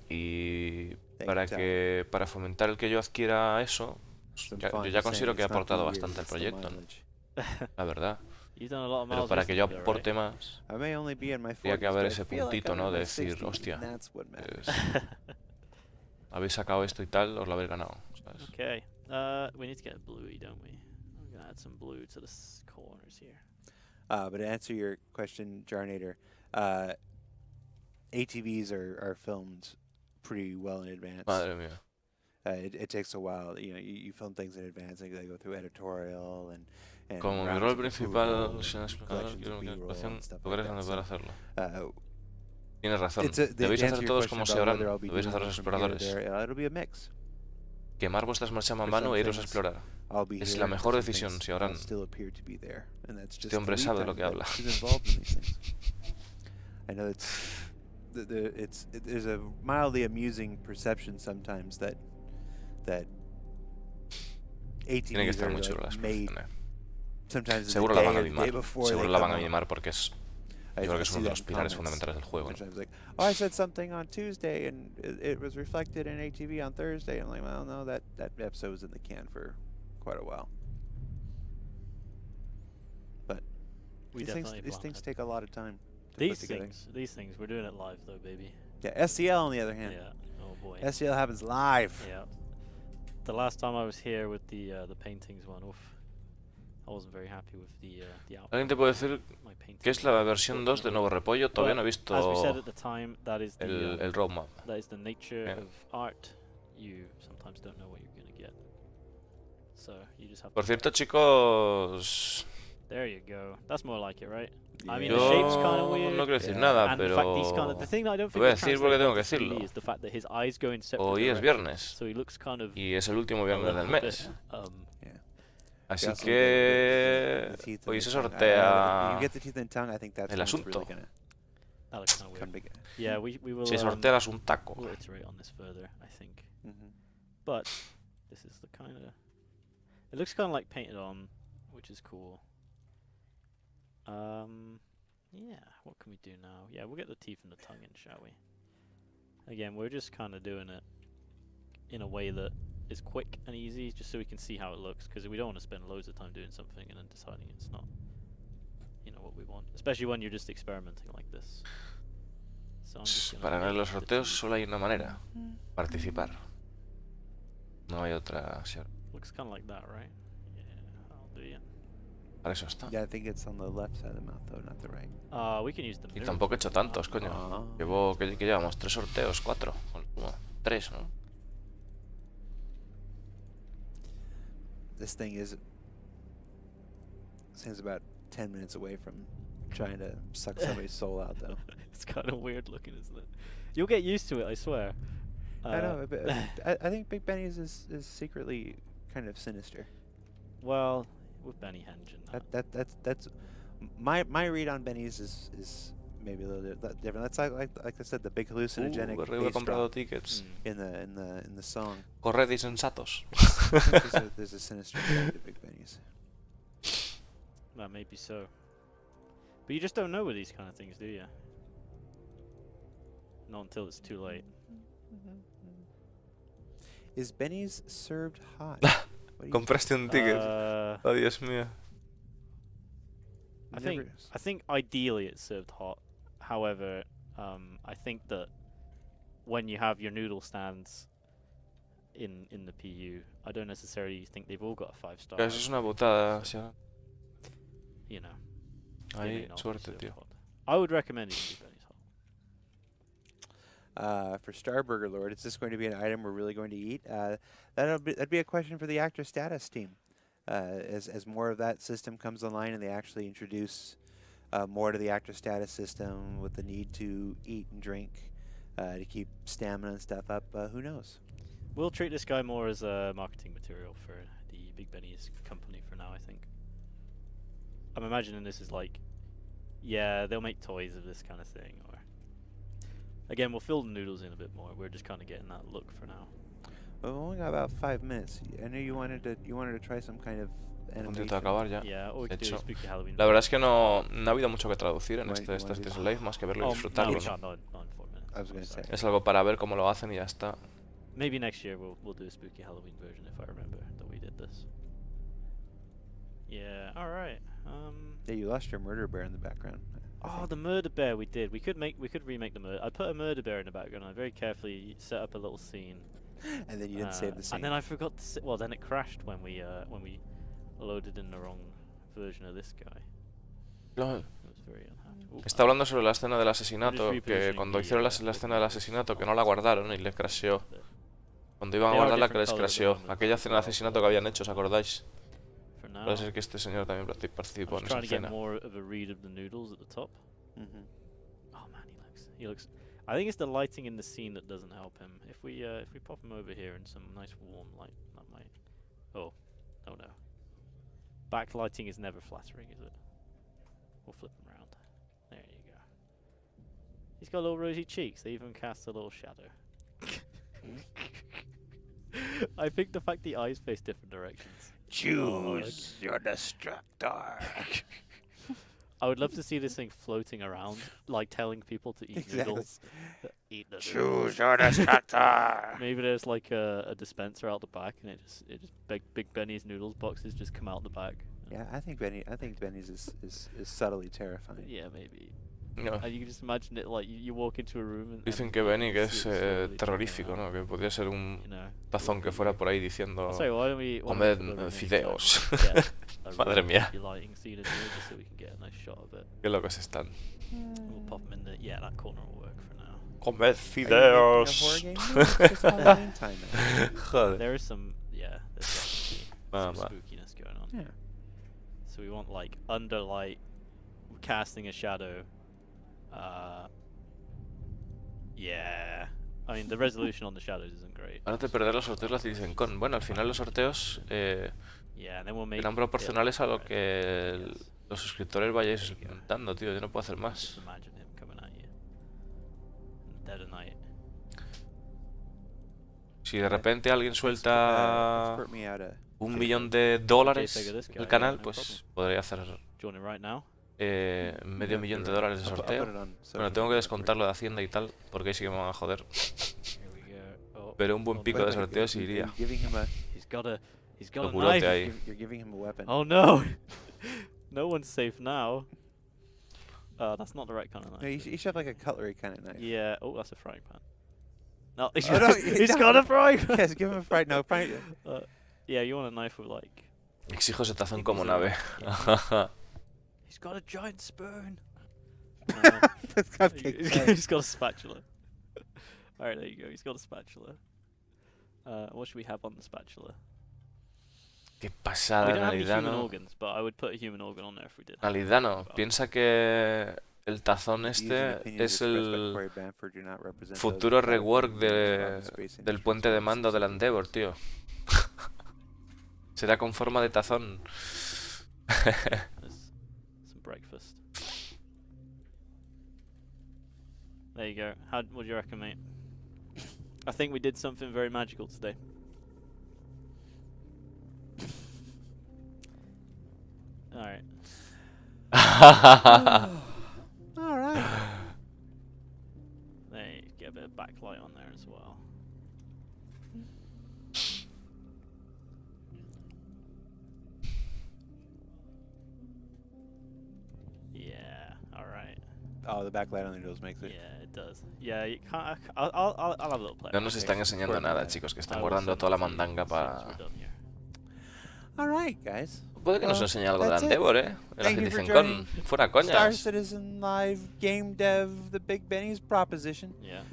Y Thank you, para fomentar el que yo adquiera eso, Some yo fun ya saying considero que he it's not aportado 2 years, bastante al it's the proyecto, ¿no? mileage. La verdad. You've done a lot of Pero miles para que yo recently, though, aporte right? más, I may only be in my 40s, tendría que haber but I ese feel like puntito, I'm ¿no? in De my decir, 60s, hostia, and that's what matters. pues, habéis sacado esto y tal, os lo habéis ganado, ¿sabes? Okay. We need to get a bluey, don't we? I'm gonna add some blue to the corners here. But to answer your question, Jarnator, ATVs are filmed pretty well in advance. Madre mía. It takes a while. You film things in advance, and they go through editorial and Como mi rounds rol of principal, approval, sin explicador, collections quiero of una B-roll explicación, and stuff tú like eres that. donde poder hacerlo. Uh, Tienes razón, it's a, debéis to hacer answer your todos question como about se harán, whether I'll be debéis doing hacer los it from here to exploradores. there, it'll be a mix. quemar vuestras marchas a For mano some e iros a things, explorar. I'll be Es here, la and for mejor some decisión, things, si I'll Abraham. still appear to be there, and that's just Este hombre the lead sabe de time lo que that habla. is involved in these things. I know there's a mildly amusing perception sometimes that Tiene que ATVs estar are muy chulo la like made exploración, sometimes in the Seguro la day van a or the day mimar. before Seguro they la come van a out. mimar porque es, yo creo que es see uno de that los in pilares comments. fundamentales del juego, ¿no? Sometimes like, oh, I said something on Tuesday and it was reflected in ATV on Thursday. I'm like, well, no, that episode was in the can for quite a while. But these things take a lot of time to put together. These things, we're doing it live though, baby. Yeah, SCL on the other hand. Yeah. Oh boy. SCL happens live. Yeah. The last time I was here with the paintings one, oof, I wasn't very happy with the output. ¿Alguien te puede decir qué es la versión 2 de Nuevo Repollo? Todavía no he visto as we said at the time, that is el roadmap. That is the nature Yeah. of art. You sometimes don't know what you're gonna get. So you just have Por to. cierto, chicos, There you go. That's more like it, right? I mean, Yeah. the shape's kind yo of weird. no quiero decir Yeah. nada, And the fact that he's pero the thing that I don't lo think voy a they decir porque translate tengo well que to 3D decirlo. is the fact that his eyes go in separate Hoy es directions. viernes So he looks kind of y es el último a viernes del little bit, mes. Yeah. Así also que the teeth and hoy the se tongue. sortea You get the teeth and tongue, I think that's el when it's asunto. really gonna that looks kind of come weird. together. Yeah, we will. Se sortea el asuntaco. We'll iterate on this further, I think. Mm-hmm. But this is the kind of. It looks kind of like painted on, which is cool. Yeah. What can we do now? Yeah, we'll get the teeth and the tongue in, shall we? Again, we're just kind of doing it in a way that is quick and easy, just so we can see how it looks. Because we don't want to spend loads of time doing something and then deciding it's not, what we want. Especially when you're just experimenting like this. So I'm just gonna Para ganar make los the sorteos teeth. solo hay una manera: participar. No hay otra. Looks kind of like that, right? Yeah, I'll do it. Para eso está. Yeah, I think it's on the left side of the mouth, though, not the right. We can use the Y mirror tampoco he to hecho do that. tantos, coño. Ah. Llevo, ¿qué llevamos? ¿3 sorteos? ¿4? Bueno, 3, ¿no? This thing seems about 10 minutes away from trying to suck somebody's soul out, though. It's kind of weird looking, isn't it? You'll get used to it, I swear. I know. But I think Big Benny's is secretly kind of sinister. Well, with Benny Henge and that. That's my read on Benny's is maybe a little bit different. That's like I said, the big hallucinogenic He bass comprado drop tickets. in the song. Corred y sensatos. I think there's a sinister side to Big Benny's. Well, maybe so. But you just don't know with these kind of things, do you? Not until it's too late. Is Benny's served hot? Compraste un ticket. Oh, Dios mío. I think ideally it's served hot. However, I think that when you have your noodle stands in the PU, I don't necessarily think they've all got a 5-star. Eso es una putada. You know. Ahí, suerte, tío. Hot. I would recommend eating Benny's hot. For Starburger Lord, is this going to be an item we're really going to eat? That'd be a question for the actor status team. As more of that system comes online and they actually introduce more to the actor status system with the need to eat and drink to keep stamina and stuff up, who knows? We'll treat this guy more as a marketing material for the Big Benny's company for now, I think. I'm imagining this is like, yeah, they'll make toys of this kind of thing, or again, we'll fill the noodles in a bit more. We're just kind of getting that look for now. Well, we've only got about 5 minutes. I know you wanted to try some kind of animation. Intento acabar ya. Yeah, or we could do a spooky Halloween. La verdad es que no ha habido mucho que traducir en este live, más que verlo y disfrutarlo. No, we can't, not in 4 minutes. I was going to say. Es algo para ver cómo lo hacen y ya está. Maybe next year we'll do a spooky Halloween version if I remember that we did this. Yeah, alright. Yeah, you lost your murder bear in the background. Oh, the murder bear we did. We could remake the murder. I put a murder bear in the background. I very carefully set up a little scene. And then you didn't save the scene. And then I forgot to well, then it crashed when we loaded in the wrong version of this guy. No. It was very unhappy. Está hablando sobre la escena del asesinato, que cuando hicieron la escena del asesinato que no la guardaron y les crasheó. Cuando iban a guardarla que les crasheó. Aquella escena del asesinato que habían hecho, ¿os acordáis? Parece ser que este señor también participó en esa escena. More of a read of the noodles at the top. Oh man, he looks. I think it's the lighting in the scene that doesn't help him. If we pop him over here in some nice warm light, that might. Oh no. Backlighting is never flattering, is it? We'll flip him around. There you go. He's got little rosy cheeks. They even cast a little shadow. I think the fact the eyes face different directions. Choose your destructor. I would love to see this thing floating around, like telling people to eat noodles. Eat the Choose your destructor. Maybe there's like a dispenser out the back, and it just Big Benny's noodles boxes just come out the back. Yeah, I think Benny's is subtly terrifying. Yeah, maybe. No. You can just imagine it like you walk into a room and Dicen que Benny que es terrorífico, ¿no? Que podría ser un tazón que fuera por ahí diciendo comed fideos. Madre mía. Qué locos están. We'll pop them in the that corner will work for now. Comed fideos. Joder. There is some there's some spookiness going on. Yeah. So we want like under light, casting a shadow. Yeah. I mean, the resolution on the shadows isn't great. Ahora te perder los sorteos lo dicen con. Bueno, al final los sorteos serán proporcionales a lo que los suscriptores vayáis dando, tío. Yo no puedo hacer más. Si de repente alguien suelta $1 millón en el canal, pues podría hacer medio millón de dólares de sorteo. Bueno, tengo que descontarlo de Hacienda y tal, porque ahí sí que me van a joder. Pero un buen pico de sorteo sí iría. Lo culote ahí. Oh no! No one's safe now. That's not the right kind of knife. No, you should have like a cutlery kind of knife. Yeah. Oh, that's a frying pan. No, no, he's got a frying pan. Yes, give him a frying. No, frying. Yeah, you want a knife with like. Exijo ese tazón como nave. He's got a giant spoon. He's got a spatula. Alright, there you go. He's got a spatula. What should we have on the spatula? Qué pasada, We don't have any human Nalidano. organs, but I would put a human organ on there if we did. Nalidano, piensa que el tazón este es el futuro rework del puente de mando del Endeavor, tío. Será con forma de tazón. Some breakfast. There you go. What do you reckon, mate? I think we did something very magical today. Alright. Alright. There you get a bit of backlight on there as well. Yeah, alright. Oh, the backlight on the noodles makes it. Yeah, it does. Yeah, you can't. I'll have a little play. No nos están enseñando nada, chicos, que están guardando toda la mandanga para... Alright, guys. Puede que nos enseñe algo del Endeavor, En la Thank que you for dicen joining con... Fuera Star coñas. Citizen Live Game Dev, the Big Benny's proposition. Yeah.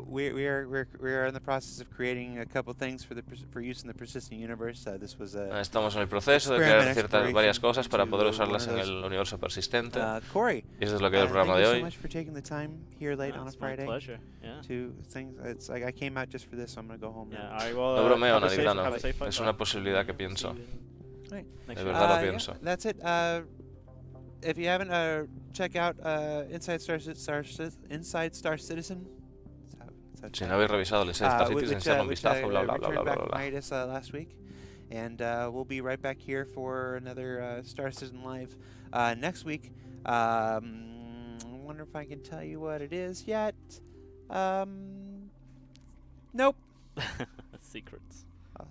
We're in the process of creating a couple things for use in the persistent universe. This was a Estamos en el proceso de crear varias cosas para poder usarlas en el universo persistente. Corey. Y eso es lo que es el programa de thank you hoy. so much for taking the time here late on a Friday. My pleasure. Yeah. To things. It's like I came out just for this, so I'm gonna go home now. Alright, well, No bromeo, have a safe Nalidano. flight Es back. una posibilidad que pienso. Right. Next De week. verdad lo Yeah, pienso. that's it. If you haven't, check out Inside Star Citizen. Si no habéis revisado el Star Citizen, echarle un vistazo, bla bla bla bla returned bla back from bla. hiatus last week, and we'll be right back here for another Star Citizen Live next week. I wonder if I can tell you what it is yet. Nope. Secrets.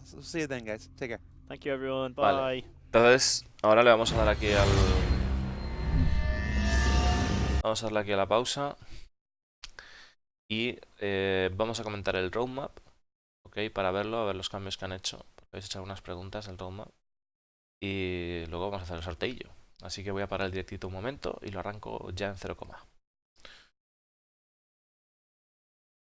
So see you then, guys. Take care. Thank you, everyone. Bye. Vale. Entonces, ahora le vamos a dar aquí al... Vamos a darle aquí a la pausa. Y vamos a comentar el roadmap, ¿ok? Para verlo, a ver los cambios que han hecho. Porque habéis hecho algunas preguntas del roadmap. Y luego vamos a hacer el sorteillo. Así que voy a parar el directito un momento y lo arranco ya en 0,